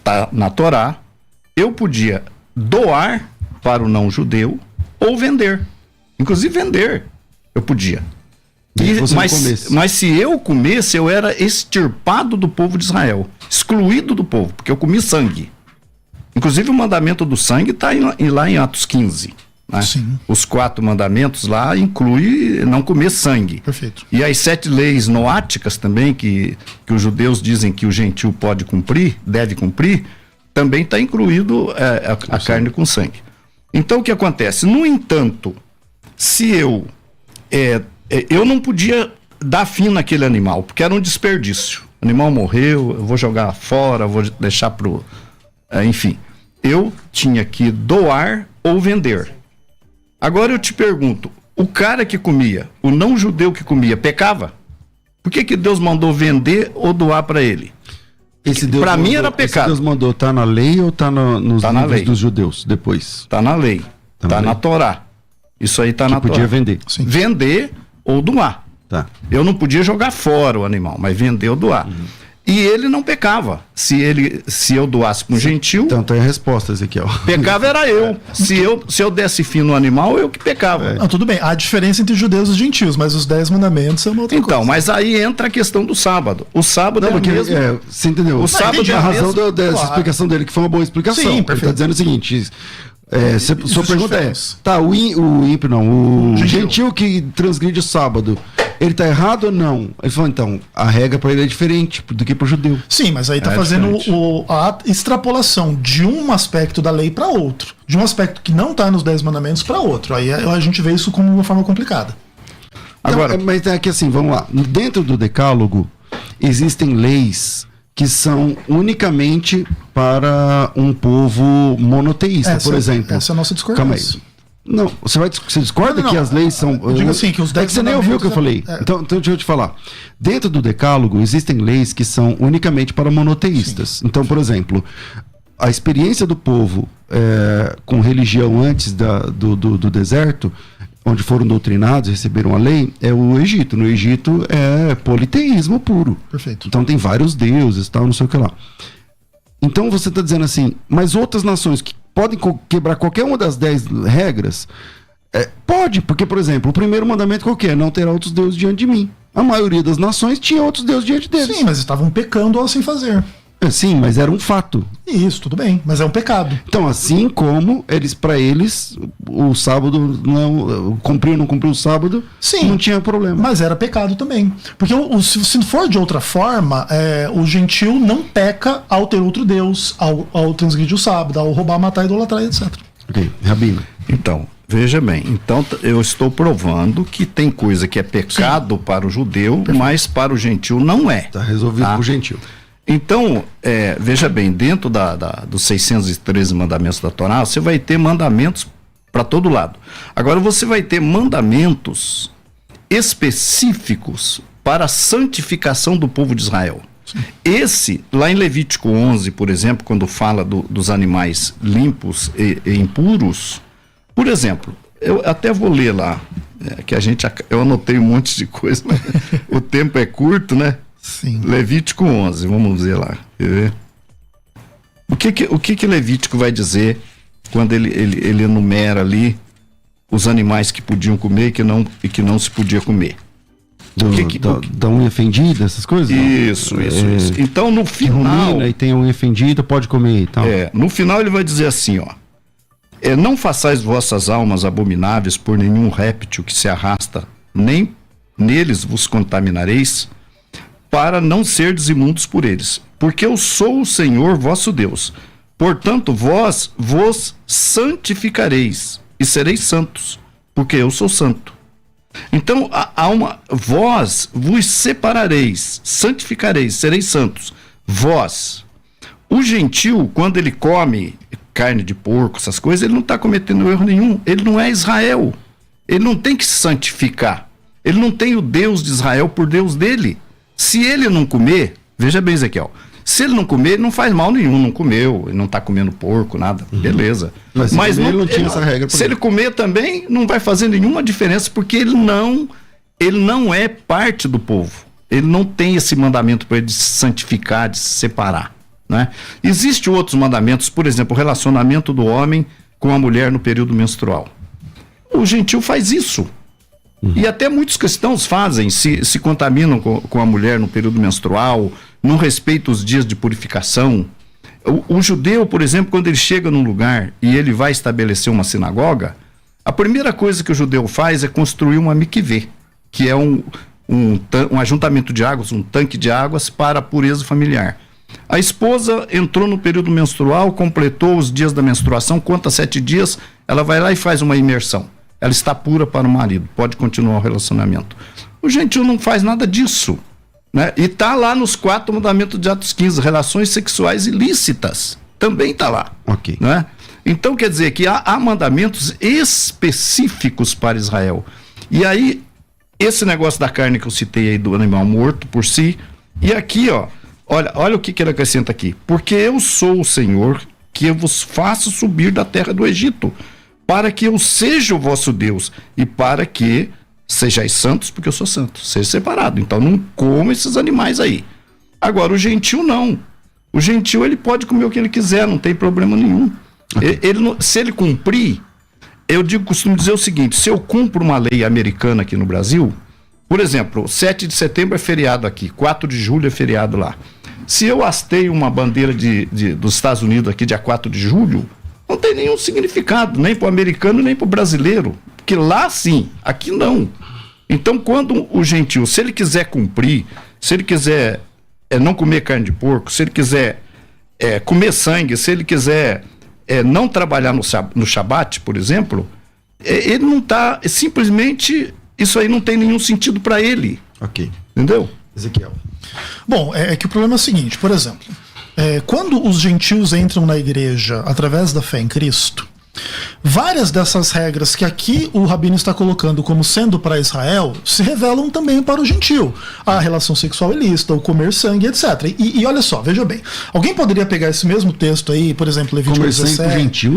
tá na Torá, eu podia doar para o não judeu ou vender. Inclusive vender, eu podia. Mas se eu comesse, eu era extirpado do povo de Israel, excluído do povo, porque eu comi sangue. Inclusive o mandamento do sangue está lá em Atos 15. Né? Os 4 mandamentos lá inclui não comer sangue. Perfeito. E as 7 leis noáticas também, que os judeus dizem que o gentil pode cumprir, deve cumprir, também está incluído a carne com sangue. Então o que acontece? No entanto, se eu não podia dar fim naquele animal, porque era um desperdício. O animal morreu, eu vou jogar fora, vou deixar pro... enfim, eu tinha que doar ou vender. Agora eu te pergunto, o cara que comia, o não judeu que comia, pecava? Por que Deus mandou vender ou doar para ele? Para mim era pecado. Deus mandou, tá na lei ou tá nos livros dos judeus depois? Tá na lei, tá na Torá. Isso aí tá na Torá. Podia vender. Sim. Vender ou doar. Tá. Eu não podia jogar fora o animal, mas vender ou doar. E ele não pecava. Se eu doasse para um gentil... Então tem a resposta, Ezequiel. Pecava era eu. Se eu desse fim no animal, eu que pecava. Não, tudo bem. Há diferença entre judeus e gentios, mas os 10 mandamentos são uma outra coisa. Então, mas aí entra a questão do sábado. O sábado não, porque você entendeu? O sábado a razão dessa explicação dele, que foi uma boa explicação. Sim, ele está dizendo o seguinte... sua pergunta o gentil que transgride o sábado, ele tá errado ou não? Ele falou, então, a regra para ele é diferente do que para o judeu. Sim, mas aí tá fazendo a extrapolação de um aspecto da lei para outro. De um aspecto que não tá nos 10 mandamentos para outro. Aí a gente vê isso como uma forma complicada. Agora, mas é que assim, vamos lá. Dentro do decálogo, existem leis que são unicamente para um povo monoteísta, por exemplo. Essa é a nossa discordância. Não, você discorda que as leis são... Eu digo assim, que os 10 que você nem ouviu o que eu falei. Então deixa eu te falar. Dentro do decálogo, existem leis que são unicamente para monoteístas. Então, por exemplo, a experiência do povo com religião antes do deserto, onde foram doutrinados, receberam a lei, é o Egito. No Egito é politeísmo puro. Perfeito. Então tem vários deuses e tal, não sei o que lá. Então você está dizendo assim, mas outras nações que podem quebrar qualquer uma das 10 regras, pode, porque, por exemplo, o primeiro mandamento qual que é? Não terá outros deuses diante de mim. A maioria das nações tinha outros deuses diante deles. Sim, mas estavam pecando ao assim fazer. Sim, mas era um fato. Isso, tudo bem, mas é um pecado. Então, assim como para eles, o sábado, cumpriu ou não cumpriu o sábado, sim, não tinha problema. Mas era pecado também. Porque se for de outra forma, o gentil não peca ao ter outro Deus, ao transgredir o sábado, ao roubar, matar, idolatrar, etc. Ok, Rabino. Então, veja bem, eu estou provando que tem coisa que é pecado, sim, para o judeu, perfeito, mas para o gentil não é. Está resolvido para o gentil. Então, veja bem, dentro dos 613 mandamentos da Torá, você vai ter mandamentos para todo lado. Agora, você vai ter mandamentos específicos para a santificação do povo de Israel. Sim. Esse, lá em Levítico 11, por exemplo, quando fala dos animais limpos e impuros, por exemplo, eu até vou ler lá, eu anotei um monte de coisa, mas o tempo é curto, né? Sim. Levítico 11, vamos ver lá. Quer ver? O que Levítico vai dizer quando ele enumera ali os animais que podiam comer e que não se podia comer? Da unha fendida, essas coisas? Isso. Então, no final... E tem a unha fendida, pode comer e tal. No final ele vai dizer assim, ó. Não façais vossas almas abomináveis por nenhum réptil que se arrasta, nem neles vos contaminareis, para não serdes imundos por eles. Porque eu sou o Senhor vosso Deus. Portanto, vós vos santificareis e sereis santos, porque eu sou santo. Então, vós vos separareis, santificareis, sereis santos. Vós. O gentil, quando ele come carne de porco, essas coisas, ele não está cometendo erro nenhum. Ele não é Israel. Ele não tem que se santificar. Ele não tem o Deus de Israel por Deus dele. Se ele não comer, veja bem, Ezequiel, se ele não comer, ele não faz mal nenhum, não comeu, ele não está comendo porco, nada, beleza. Mas ele não tinha essa regra. Se ele comer também, não vai fazer nenhuma diferença, porque ele não é parte do povo. Ele não tem esse mandamento para ele de se santificar, de se separar, né? Existem outros mandamentos, por exemplo, o relacionamento do homem com a mulher no período menstrual. O gentil faz isso. E até muitos cristãos fazem, se contaminam com a mulher no período menstrual, não respeita os dias de purificação. O judeu, por exemplo, quando ele chega num lugar e ele vai estabelecer uma sinagoga, a primeira coisa que o judeu faz é construir uma mikvê, que é um ajuntamento de águas, um tanque de águas para a pureza familiar. A esposa entrou no período menstrual, completou os dias da menstruação, conta 7 dias, ela vai lá e faz uma imersão. Ela está pura para o marido, pode continuar o relacionamento. O gentil não faz nada disso, né? E está lá nos 4 mandamentos de Atos 15, relações sexuais ilícitas, também está lá. Ok. Né? Então quer dizer que há mandamentos específicos para Israel. E aí, esse negócio da carne que eu citei aí do animal morto por si, e aqui, ó, olha o que ele acrescenta aqui. Porque eu sou o Senhor que eu vos faço subir da terra do Egito, para que eu seja o vosso Deus e para que sejais santos, porque eu sou santo. Seja separado. Então não coma esses animais aí. Agora, o gentil não. O gentil, ele pode comer o que ele quiser, não tem problema nenhum. Se ele cumprir, costumo dizer o seguinte: se eu cumpro uma lei americana aqui no Brasil, por exemplo, 7 de setembro é feriado aqui, 4 de julho é feriado lá. Se eu hasteio uma bandeira dos Estados Unidos aqui, dia 4 de julho, não tem nenhum significado, nem para o americano, nem para o brasileiro. Porque lá sim, aqui não. Então, quando o gentil, se ele quiser cumprir, se ele quiser não comer carne de porco, se ele quiser comer sangue, se ele quiser não trabalhar no Shabat, por exemplo, ele não está, simplesmente, isso aí não tem nenhum sentido para ele. Ok. Entendeu? Ezequiel. Bom, é que o problema é o seguinte, por exemplo, quando os gentios entram na igreja através da fé em Cristo, várias dessas regras que aqui o Rabino está colocando como sendo para Israel se revelam também para o gentil. A relação sexual ilícita, o comer sangue, etc. E olha só, veja bem, alguém poderia pegar esse mesmo texto aí, por exemplo, Levítico 17... Comer sangue gentil?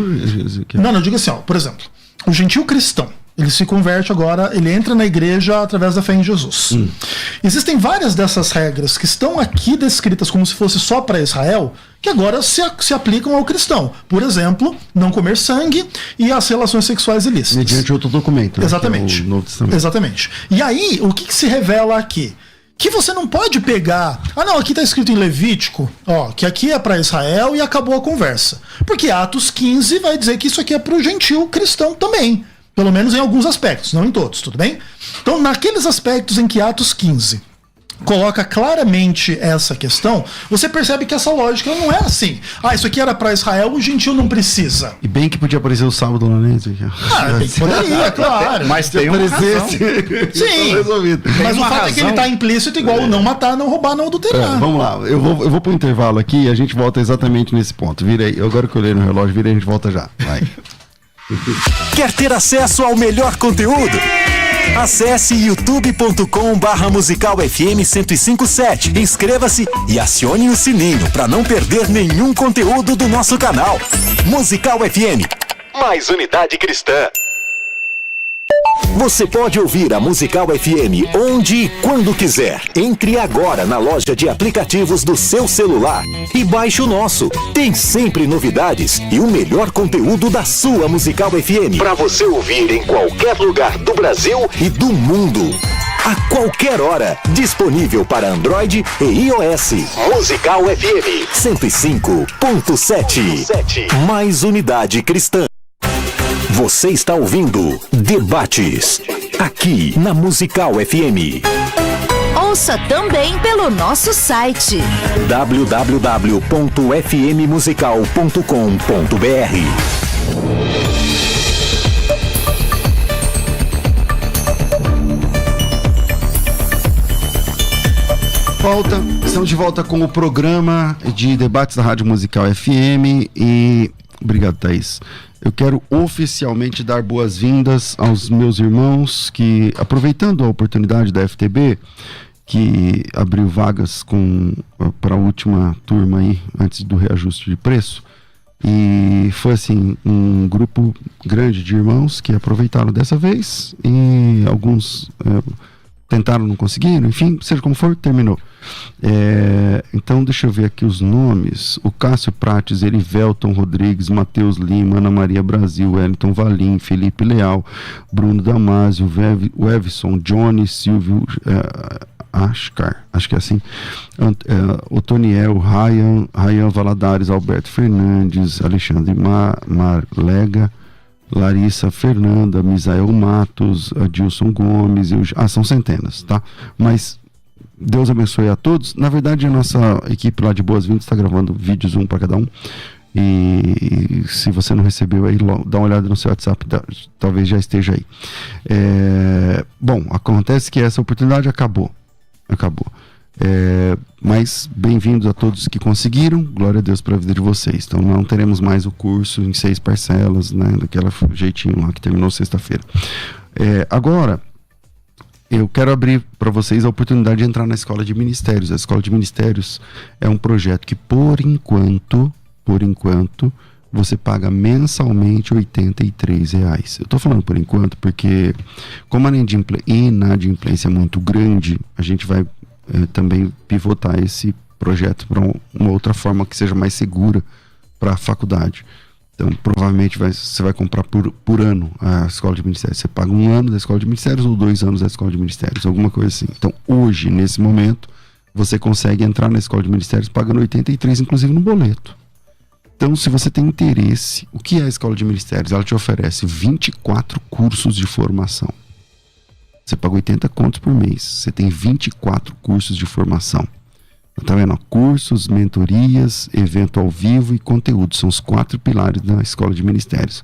Não, eu digo assim, ó, por exemplo, o gentil cristão, ele se converte agora, ele entra na igreja através da fé em Jesus. Existem várias dessas regras que estão aqui descritas como se fosse só para Israel, que agora se aplicam ao cristão. Por exemplo, não comer sangue e as relações sexuais ilícitas. Mediante outro documento. Né? Exatamente. Exatamente. E aí, o que se revela aqui? Que você não pode pegar... não, aqui está escrito em Levítico, que aqui é para Israel e acabou a conversa. Porque Atos 15 vai dizer que isso aqui é para o gentil cristão também. Pelo menos em alguns aspectos, não em todos, tudo bem? Então, naqueles aspectos em que Atos 15 coloca claramente essa questão, você percebe que essa lógica não é assim. Isso aqui era para Israel, o gentil não precisa. E bem que podia aparecer o sábado lá, né? Bem que poderia, claro. Mas tem uma razão. Sim, mas o fato é que ele está implícito igual o não matar, não roubar, não adulterar. Vamos lá, eu vou pro intervalo aqui e a gente volta exatamente nesse ponto. Vira aí, agora que eu olhei no relógio, vira aí, a gente volta já. Vai. Quer ter acesso ao melhor conteúdo? Acesse youtube.com/Musical FM 1057. Inscreva-se e acione o sininho para não perder nenhum conteúdo do nosso canal. Musical FM. Mais unidade cristã. Você pode ouvir a Musical FM onde e quando quiser. Entre agora na loja de aplicativos do seu celular e baixe o nosso. Tem sempre novidades e o melhor conteúdo da sua Musical FM para você ouvir em qualquer lugar do Brasil e do mundo. a qualquer hora. Disponível para Android e iOS. Musical FM 105.7. Mais unidade cristã. Você está ouvindo Debates, aqui na Musical FM. Ouça também pelo nosso site www.fmmusical.com.br. Estamos de volta com o programa de debates da Rádio Musical FM e... Obrigado, Thaís. Eu quero oficialmente dar boas-vindas aos meus irmãos que, aproveitando a oportunidade da FTB, que abriu vagas para a última turma aí, antes do reajuste de preço, e foi assim, um grupo grande de irmãos que aproveitaram dessa vez e alguns... tentaram, não conseguiram, enfim, seja como for, terminou. Então, deixa eu ver aqui os nomes. O Cássio Prates, Erivelton Rodrigues, Matheus Lima, Ana Maria Brasil, Wellington Valim, Felipe Leal, Bruno Damásio, o Evson, Johnny, Silvio Ascar, acho que é assim, Otoniel, Ryan Valadares, Alberto Fernandes, Alexandre Marlega, Larissa Fernanda, Misael Matos, Adilson Gomes, são centenas, tá? Mas Deus abençoe a todos. Na verdade, a nossa equipe lá de Boas-Vindas está gravando vídeos, um para cada um. E se você não recebeu aí, dá uma olhada no seu WhatsApp, talvez já esteja aí. Bom, acontece que essa oportunidade acabou. Mas bem-vindos a todos que conseguiram, glória a Deus pela vida de vocês. Então não teremos mais o curso em 6 parcelas, né, daquele jeitinho lá que terminou sexta-feira. Agora eu quero abrir para vocês a oportunidade de entrar na Escola de Ministérios. A Escola de Ministérios é um projeto que por enquanto você paga mensalmente R$83. Eu estou falando por enquanto porque como a inadimplência é muito grande, a gente vai também pivotar esse projeto para uma outra forma que seja mais segura para a faculdade. Então, provavelmente você vai comprar por ano a Escola de Ministérios. Você paga 1 ano da Escola de Ministérios ou 2 anos da Escola de Ministérios, alguma coisa assim. Então, hoje, nesse momento, você consegue entrar na Escola de Ministérios pagando R$83, inclusive no boleto. Então, se você tem interesse, o que é a Escola de Ministérios? Ela te oferece 24 cursos de formação. Você paga 80 contos por mês. Você tem 24 cursos de formação. Tá vendo? Cursos, mentorias, evento ao vivo e conteúdo. São os 4 pilares da Escola de Ministérios.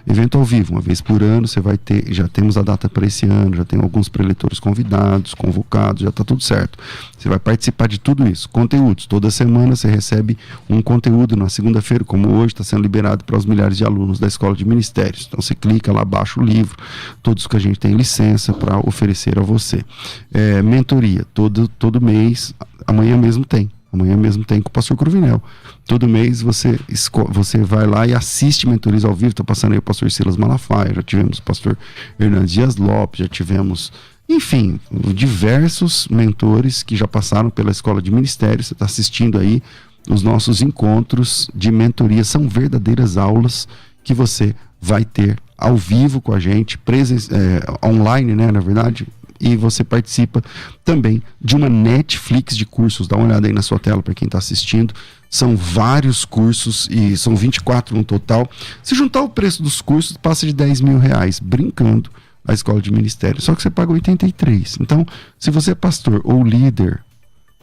Evento ao vivo, uma vez por ano, você vai ter, já temos a data para esse ano, já tem alguns preletores convidados, convocados, já está tudo certo. Você vai participar de tudo isso. Conteúdos, toda semana você recebe um conteúdo na segunda-feira, como hoje está sendo liberado para os milhares de alunos da Escola de Ministérios. Então você clica lá, baixa o livro, todos que a gente tem licença para oferecer a você. Mentoria, todo mês. Amanhã mesmo tem com o pastor Cruvinel. Todo mês você vai lá e assiste mentorias ao vivo. Está passando aí o pastor Silas Malafaia, já tivemos o pastor Hernandes Dias Lopes, já tivemos, enfim, diversos mentores que já passaram pela Escola de Ministérios. Você está assistindo aí os nossos encontros de mentoria. São verdadeiras aulas que você vai ter ao vivo com a gente, online, né, na verdade. E você participa também de uma Netflix de cursos. Dá uma olhada aí na sua tela para quem está assistindo. São vários cursos e são 24 no total. Se juntar o preço dos cursos, passa de R$10 mil, brincando, a Escola de Ministério. Só que você paga 83. Então, se você é pastor ou líder,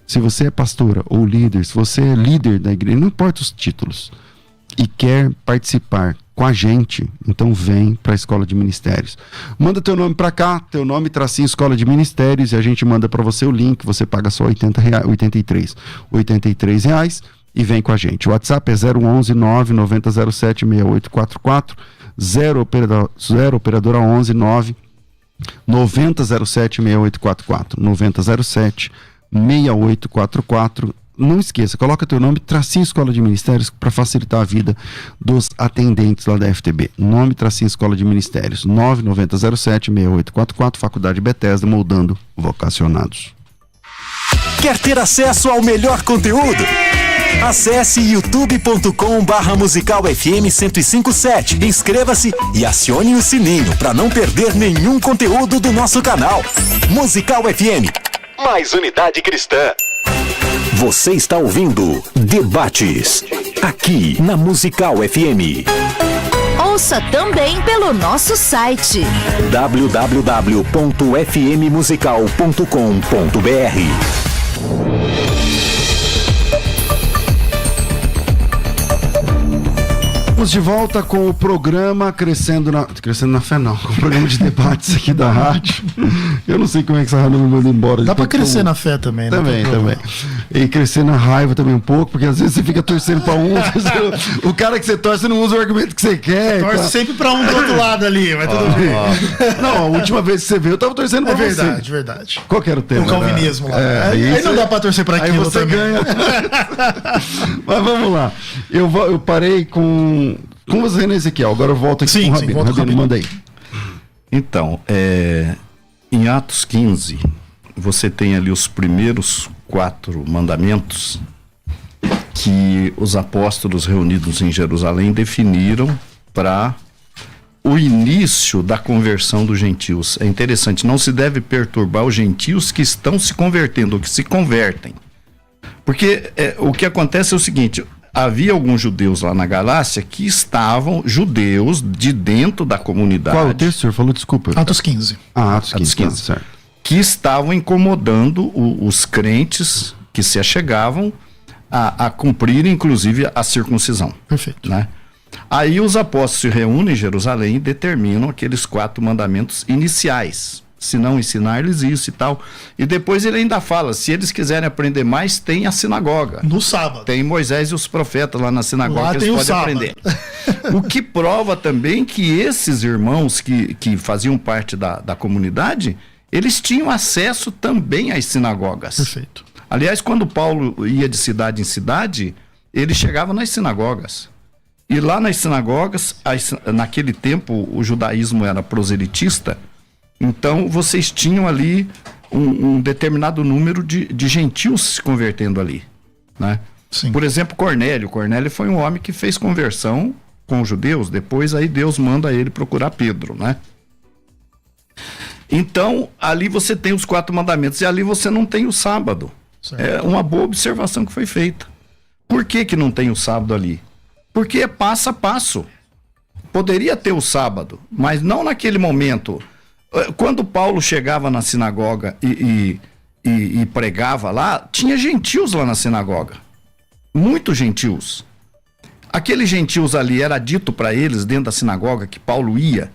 se você é pastora ou líder, se você é líder da igreja, não importa os títulos, e quer participar com a gente, então vem para a Escola de Ministérios. Manda teu nome para cá, teu nome, tracinho Escola de Ministérios, e a gente manda para você o link. Você paga só R$83 e vem com a gente. O WhatsApp é 011 99007 6844, 0 operadora 11 9 9007 6844, 9007 6844. Não esqueça, coloca teu nome, tracinho Escola de Ministérios, para facilitar a vida dos atendentes lá da FTB. Nome, tracinho Escola de Ministérios, 99007-6844, Faculdade Bethesda, moldando vocacionados. Quer ter acesso ao melhor conteúdo? Acesse youtube.com/Musical FM 1057. Inscreva-se e acione o sininho para não perder nenhum conteúdo do nosso canal. Musical FM. Mais unidade cristã. Você está ouvindo Debates, aqui na Musical FM. Ouça também pelo nosso site www.fmmusical.com.br. Estamos de volta com o programa Crescendo na Fé, não, com o programa de debates aqui da rádio. Eu não sei como é que essa rádio não me manda embora. Dá pra crescer na fé também, né? Também. E crescer na raiva também um pouco, porque às vezes você fica torcendo pra um, o cara que você torce não usa o argumento que você quer. Torce sempre pra um do outro lado ali, mas tudo bem. Não, a última vez que você veio, eu tava torcendo pra você. Verdade. Qual que era o tema? O calvinismo lá. Aí não dá pra torcer pra aquilo aí você também. ganha. Mas vamos lá. Eu parei com você, né, Ezequiel? Agora eu volto aqui com o Rabino. Rabino, manda aí. Então, em Atos 15, você tem ali os primeiros 4 mandamentos que os apóstolos reunidos em Jerusalém definiram para o início da conversão dos gentios. É interessante, não se deve perturbar os gentios que estão se convertendo, ou que se convertem. Porque o que acontece é o seguinte: havia alguns judeus lá na Galácia que estavam judeus de dentro da comunidade. Qual o texto, senhor? Falou, desculpa. Atos 15. Atos 15. Certo. Que estavam incomodando os crentes que se achegavam a cumprir, inclusive, a circuncisão. Perfeito. Né? Aí os apóstolos se reúnem em Jerusalém e determinam aqueles 4 mandamentos iniciais. Se não ensinar-lhes isso e tal. E depois ele ainda fala, se eles quiserem aprender mais, tem a sinagoga. No sábado. Tem Moisés e os profetas lá na sinagoga lá que eles podem aprender. O que prova também que esses irmãos que faziam parte da comunidade, eles tinham acesso também às sinagogas. Perfeito. Aliás, quando Paulo ia de cidade em cidade, ele chegava nas sinagogas. E lá nas sinagogas, naquele tempo, o judaísmo era proselitista. Então, vocês tinham ali um determinado número de gentios se convertendo ali, né? Sim. Por exemplo, Cornélio. Cornélio foi um homem que fez conversão com os judeus. Depois, aí Deus manda ele procurar Pedro, né? Então, ali você tem os 4 mandamentos e ali você não tem o sábado. Certo. É uma boa observação que foi feita. Por que não tem o sábado ali? Porque é passo a passo. Poderia ter o sábado, mas não naquele momento. Quando Paulo chegava na sinagoga e pregava lá, tinha gentios lá na sinagoga. Muitos gentios. Aqueles gentios ali, era dito para eles dentro da sinagoga que Paulo ia.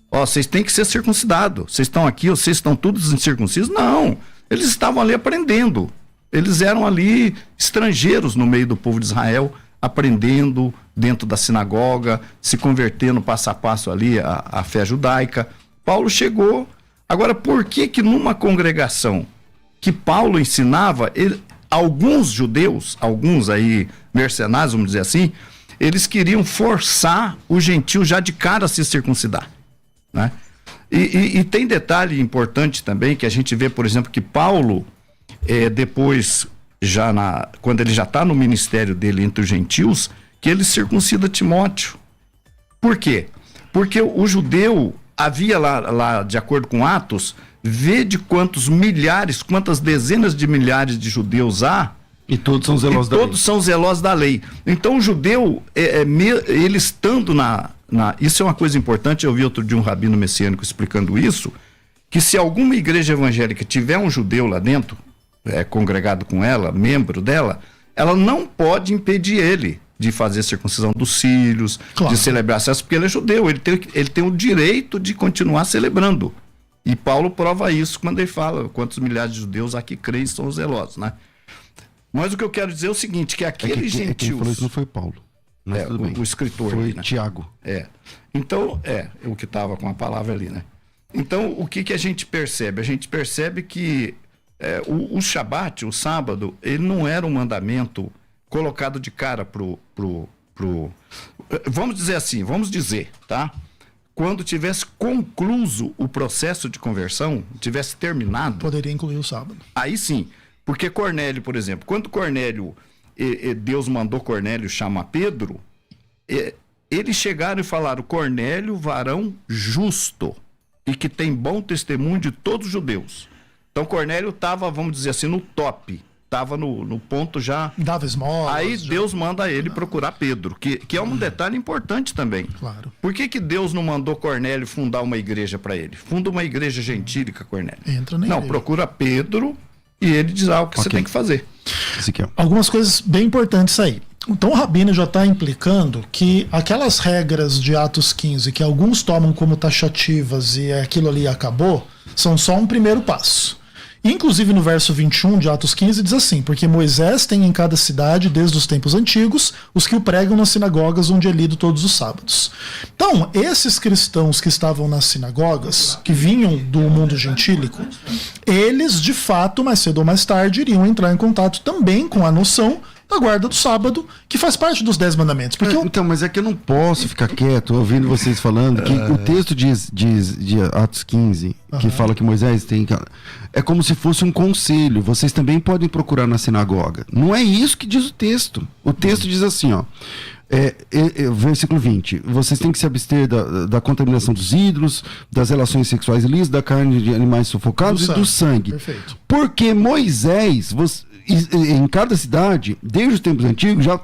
Vocês têm que ser circuncidados. Vocês estão aqui, vocês estão todos incircuncisos? Não. Eles estavam ali aprendendo. Eles eram ali estrangeiros no meio do povo de Israel, aprendendo dentro da sinagoga, se convertendo passo a passo ali à fé judaica. Paulo chegou. Agora, por que numa congregação que Paulo ensinava, alguns judeus, alguns aí mercenários, vamos dizer assim, eles queriam forçar o gentio já de cara a se circuncidar, né? E tem detalhe importante também, que a gente vê, por exemplo, que Paulo, depois, quando ele já está no ministério dele entre os gentios, que ele circuncida Timóteo. Por quê? Porque o judeu... Havia lá, de acordo com Atos, vede quantas dezenas de milhares de judeus há. E todos são zelosos da lei. Todos são zelosos da lei. Então o judeu, ele estando isso é uma coisa importante, eu vi outro dia um rabino messiânico explicando isso, que se alguma igreja evangélica tiver um judeu lá dentro, congregado com ela, membro dela, ela não pode impedir ele de fazer circuncisão dos filhos, claro, de celebrar acesso, porque ele é judeu, ele tem o direito de continuar celebrando. E Paulo prova isso quando ele fala quantos milhares de judeus aqui creem e são zelosos, né? Mas o que eu quero dizer é o seguinte, que aqueles gentios... Quem falou isso não foi Paulo. Mas tudo bem. O escritor. Foi ali, né? Tiago. Então, o que estava com a palavra ali, né? Então, o que a gente percebe? A gente percebe que o Shabat, o sábado, ele não era um mandamento colocado de cara pro... Vamos dizer, tá? Quando tivesse concluído o processo de conversão, tivesse terminado... Poderia incluir o sábado. Aí sim, porque Cornélio, por exemplo, quando Cornélio Deus mandou Cornélio chamar Pedro, eles chegaram e falaram: Cornélio, varão justo e que tem bom testemunho de todos os judeus. Então Cornélio estava, vamos dizer assim, no top, estava no ponto já. Dava esmolas. Aí Deus manda ele procurar Pedro, que é um detalhe importante também. Claro. Por que Deus não mandou Cornélio fundar uma igreja para ele? Funda uma igreja gentílica, Cornélio. Entra na Não, igreja. procura Pedro e ele diz o que você tem que fazer. Algumas coisas bem importantes aí. Então o Rabino já está implicando que aquelas regras de Atos 15, que alguns tomam como taxativas e aquilo ali acabou, são só um primeiro passo. Inclusive no verso 21 de Atos 15 diz assim: porque Moisés tem em cada cidade, desde os tempos antigos, os que o pregam nas sinagogas onde é lido todos os sábados. Então, esses cristãos que estavam nas sinagogas, que vinham do mundo gentílico, eles de fato, mais cedo ou mais tarde, iriam entrar em contato também com a noção da guarda do sábado, que faz parte dos 10 mandamentos. Porque Então, mas é que eu não posso ficar quieto ouvindo vocês falando que o texto de Atos 15, que fala que Moisés tem... É como se fosse um conselho. Vocês também podem procurar na sinagoga. Não é isso que diz o texto. O texto diz assim, ó. Versículo 20: vocês têm que se abster da contaminação dos ídolos, das relações sexuais ilícitas, da carne de animais sufocados e do sangue. Perfeito. Porque Moisés, em cada cidade, desde os tempos antigos, já.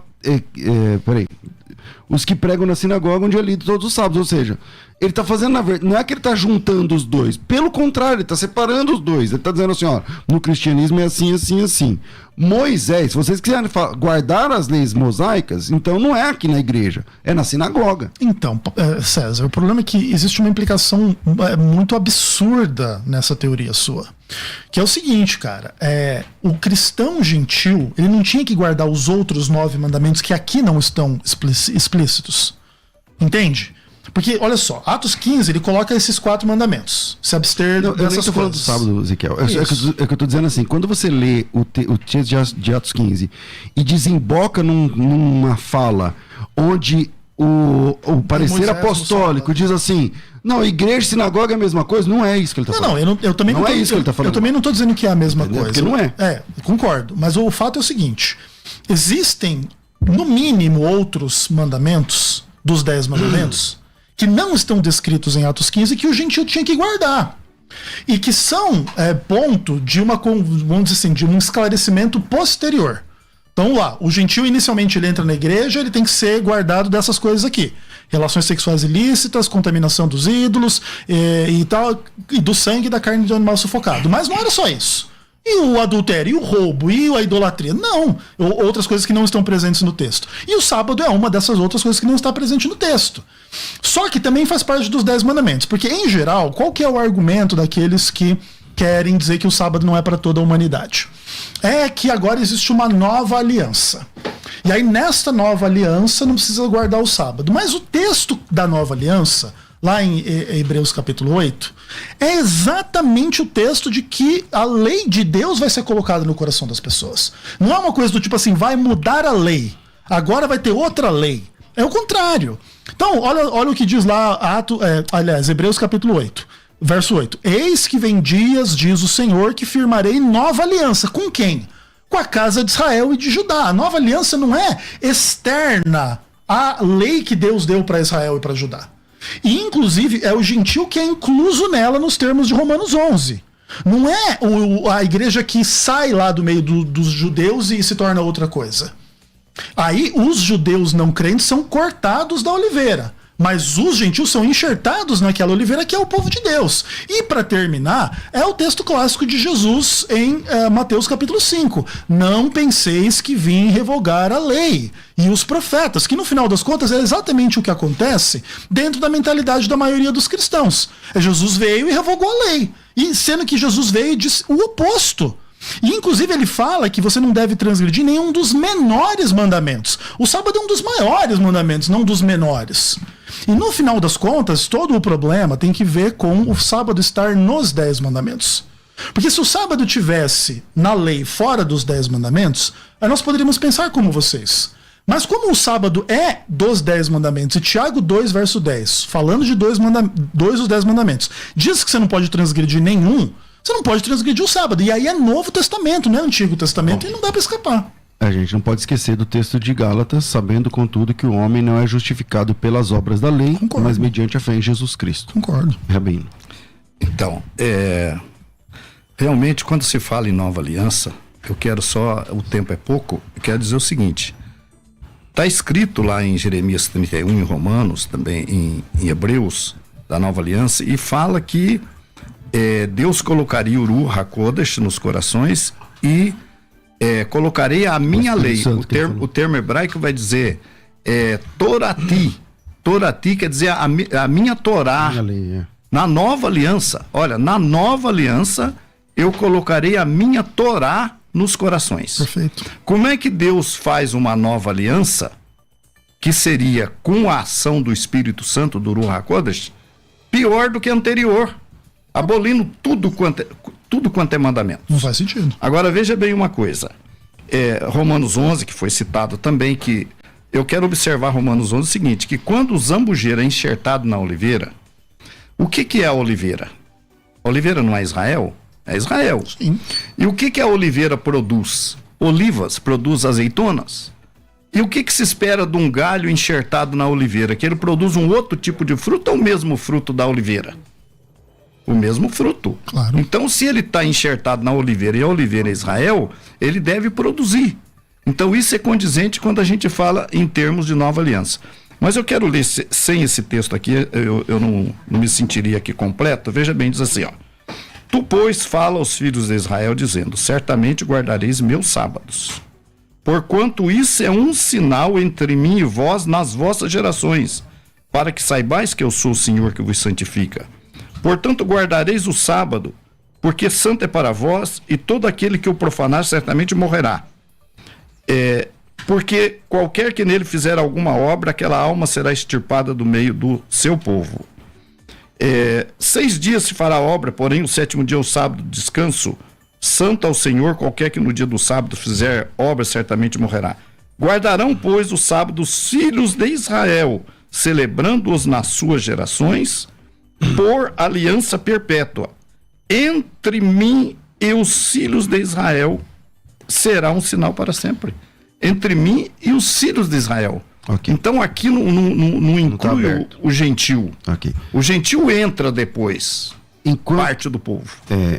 Os que pregam na sinagoga onde é lido todos os sábados. Ou seja, ele está fazendo, na verdade, não é que ele está juntando os dois, pelo contrário, ele está separando os dois. Ele está dizendo assim: ó, no cristianismo é assim, assim, assim. Moisés, se vocês quiserem guardar as leis mosaicas, então não é aqui na igreja, é na sinagoga. Então, César, o problema é que existe uma implicação muito absurda nessa teoria sua. Que é o seguinte, cara, o cristão gentil, ele não tinha que guardar os outros 9 mandamentos que aqui não estão explícitos. Entende? Porque, olha só, Atos 15, ele coloca esses 4 mandamentos. Se abster dessas coisas. Eu nem estou falando do sábado, Ezequiel. É que eu estou dizendo assim, quando você lê o texto de Atos 15 e desemboca numa fala onde o parecer Moisés apostólico diz assim: não, igreja e sinagoga é a mesma coisa, não é isso que ele está falando. Não, eu também não é isso que ele está falando. Eu também não estou dizendo que é a mesma coisa. Porque não é. Concordo. Mas o fato é o seguinte: existem, no mínimo, outros mandamentos dos 10 mandamentos que não estão descritos em Atos 15 que o gentil tinha que guardar. E que são ponto de vamos dizer assim, de um esclarecimento posterior. Então lá, o gentil inicialmente ele entra na igreja, ele tem que ser guardado dessas coisas aqui: relações sexuais ilícitas, contaminação dos ídolos e tal, e do sangue da carne de animal sufocado. Mas não era só isso. E o adultério, e o roubo, e a idolatria? Não. Outras coisas que não estão presentes no texto. E o sábado é uma dessas outras coisas que não está presente no texto. Só que também faz parte dos 10 mandamentos. Porque, em geral, qual que é o argumento daqueles que querem dizer que o sábado não é para toda a humanidade? É que agora existe uma nova aliança. E aí, nesta nova aliança, não precisa guardar o sábado. Mas o texto da nova aliança, lá em Hebreus capítulo 8, é exatamente o texto de que a lei de Deus vai ser colocada no coração das pessoas. Não é uma coisa do tipo assim, vai mudar a lei, agora vai ter outra lei. É o contrário. Então, olha o que diz lá, Hebreus capítulo 8, verso 8. Eis que vem dias, diz o Senhor, que firmarei nova aliança. Com quem? Com a casa de Israel e de Judá. A nova aliança não é externa à lei que Deus deu para Israel e para Judá. E, inclusive, é o gentil que é incluso nela nos termos de Romanos 11. Não é a igreja que sai lá do meio dos judeus e se torna outra coisa. Aí, os judeus não crentes são cortados da oliveira. Mas os gentios são enxertados naquela oliveira que é o povo de Deus. E para terminar, é o texto clássico de Jesus em Mateus capítulo 5. Não penseis que vim revogar a lei e os profetas, que no final das contas é exatamente o que acontece dentro da mentalidade da maioria dos cristãos. Jesus veio e revogou a lei. E sendo que Jesus veio e disse o oposto. E inclusive ele fala que você não deve transgredir nenhum dos menores mandamentos. O sábado é um dos maiores mandamentos, não dos menores. E no final das contas, todo o problema tem que ver com o sábado estar nos 10 mandamentos. Porque se o sábado tivesse na lei fora dos 10 mandamentos, aí nós poderíamos pensar como vocês. Mas como o sábado é dos 10 mandamentos, e Tiago 2, verso 10, falando de dois dos 10 mandamentos, diz que você não pode transgredir nenhum, você não pode transgredir o sábado. E aí é Novo Testamento, não é Antigo Testamento, e não dá para escapar. A gente não pode esquecer do texto de Gálatas, sabendo contudo que o homem não é justificado pelas obras da lei, Concordo. mas mediante a fé em Jesus Cristo. Concordo. Rabino. Então, realmente, quando se fala em nova aliança, eu quero só, o tempo é pouco, eu quero dizer o seguinte: está escrito lá em Jeremias 31, em Romanos, também em Hebreus, da nova aliança, e fala que Deus colocaria o Ruach HaKodesh nos corações e colocarei a minha lei. O termo hebraico vai dizer Torati. Torati quer dizer a minha Torá. Minha lei, Na nova aliança, olha, na nova aliança eu colocarei a minha Torá nos corações. Perfeito. Como é que Deus faz uma nova aliança, que seria com a ação do Espírito Santo, do Ruach HaKodesh, pior do que a anterior, abolindo tudo quanto é mandamento? Não faz sentido. Agora veja bem uma coisa, Romanos 11, que foi citado também, que eu quero observar Romanos 11 o seguinte, que quando o zambujeiro é enxertado na oliveira, o que é a oliveira? A oliveira não é Israel? É Israel. Sim. E o que a oliveira produz? Olivas, produz azeitonas. E o que se espera de um galho enxertado na oliveira? Que ele produz um outro tipo de fruto ou o mesmo fruto da oliveira? O mesmo fruto. Claro. Então, se ele está enxertado na oliveira e a oliveira é Israel, ele deve produzir. Então, isso é condizente quando a gente fala em termos de nova aliança. Mas eu quero ler, sem esse texto aqui, eu não me sentiria aqui completo. Veja bem, diz assim, ó. Tu, pois, fala aos filhos de Israel, dizendo, certamente guardareis meus sábados. Porquanto isso é um sinal entre mim e vós nas vossas gerações, para que saibais que eu sou o Senhor que vos santifica. Portanto, guardareis o sábado, porque santo é para vós, e todo aquele que o profanar certamente morrerá. Porque qualquer que nele fizer alguma obra, aquela alma será extirpada do meio do seu povo. 6 dias se fará obra, porém o 7º dia é o sábado de descanso. Santo ao Senhor, qualquer que no dia do sábado fizer obra, certamente morrerá. Guardarão, pois, o sábado os filhos de Israel, celebrando-os nas suas gerações, por aliança perpétua. Entre mim e os filhos de Israel será um sinal para sempre. Entre mim e os filhos de Israel. Okay. Então aqui não inclui o gentil. Okay. O gentil entra depois, parte do povo.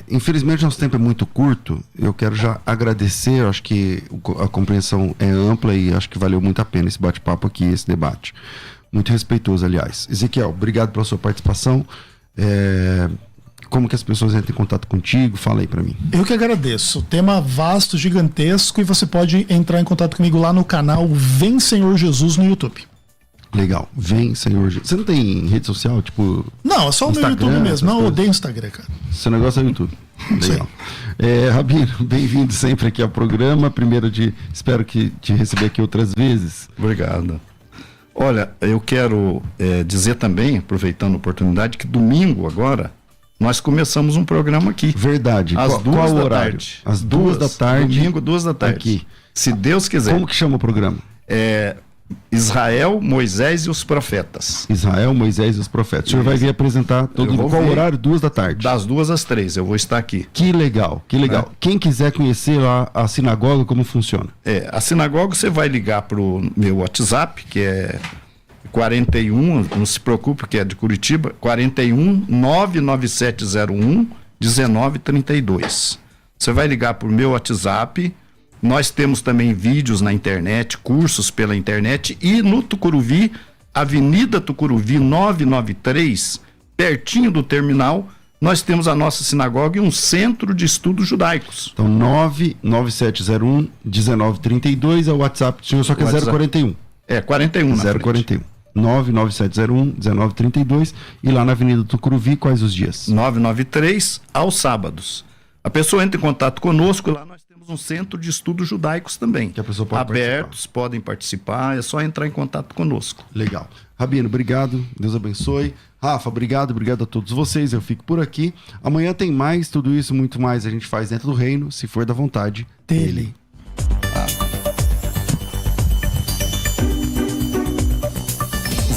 Infelizmente nosso tempo é muito curto. Eu quero já agradecer, eu acho que a compreensão é ampla e acho que valeu muito a pena esse bate-papo aqui, esse debate. Muito respeitoso, aliás. Ezequiel, obrigado pela sua participação. Como que as pessoas entram em contato contigo? Fala aí pra mim. Eu que agradeço. Tema vasto, gigantesco, e você pode entrar em contato comigo lá no canal Vem Senhor Jesus no YouTube. Legal. Vem Senhor Jesus. Você não tem rede social, tipo... Não, é só o meu YouTube mesmo. Não, eu odeio Instagram, cara. Seu negócio é o YouTube. Legal. Rabino, bem-vindo sempre aqui ao programa. Espero que te receber aqui outras vezes. Obrigado. Olha, eu quero dizer também, aproveitando a oportunidade, que domingo agora nós começamos um programa aqui. Verdade. Às 2 da tarde. Às 2 da tarde. Domingo, 2 da tarde. Aqui. Se Deus quiser. Como que chama o programa? Israel, Moisés e os Profetas. Israel, Moisés e os Profetas. O senhor vai vir apresentar qual horário? 2 da tarde. Das 2 às 3, eu vou estar aqui. Que legal, que legal. Quem quiser conhecer lá a sinagoga, como funciona? A sinagoga você vai ligar pro meu WhatsApp, que é 41, não se preocupe, que é de Curitiba, 41 99701 1932. Você vai ligar pro meu WhatsApp. Nós temos também vídeos na internet, cursos pela internet, e no Tucuruvi, Avenida Tucuruvi 993, pertinho do terminal, nós temos a nossa sinagoga e um centro de estudos judaicos. Então 99701 1932 é o WhatsApp, o senhor só quer 041. 41 na 041. 99701 1932 e lá na Avenida Tucuruvi, quais os dias? 993 aos sábados. A pessoa entra em contato conosco, lá nós temos um centro de estudos judaicos também. Que a pessoa pode abertos, podem participar, é só entrar em contato conosco. Legal. Rabino, obrigado, Deus abençoe. Rafa, obrigado a todos vocês, eu fico por aqui. Amanhã tem mais, tudo isso, muito mais a gente faz dentro do reino, se for da vontade dele.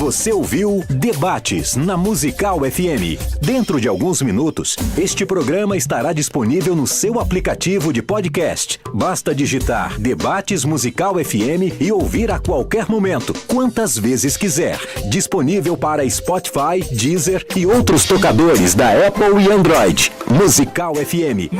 Você ouviu Debates na Musical FM. Dentro de alguns minutos, este programa estará disponível no seu aplicativo de podcast. Basta digitar Debates Musical FM e ouvir a qualquer momento, quantas vezes quiser. Disponível para Spotify, Deezer e outros tocadores da Apple e Android. Musical FM.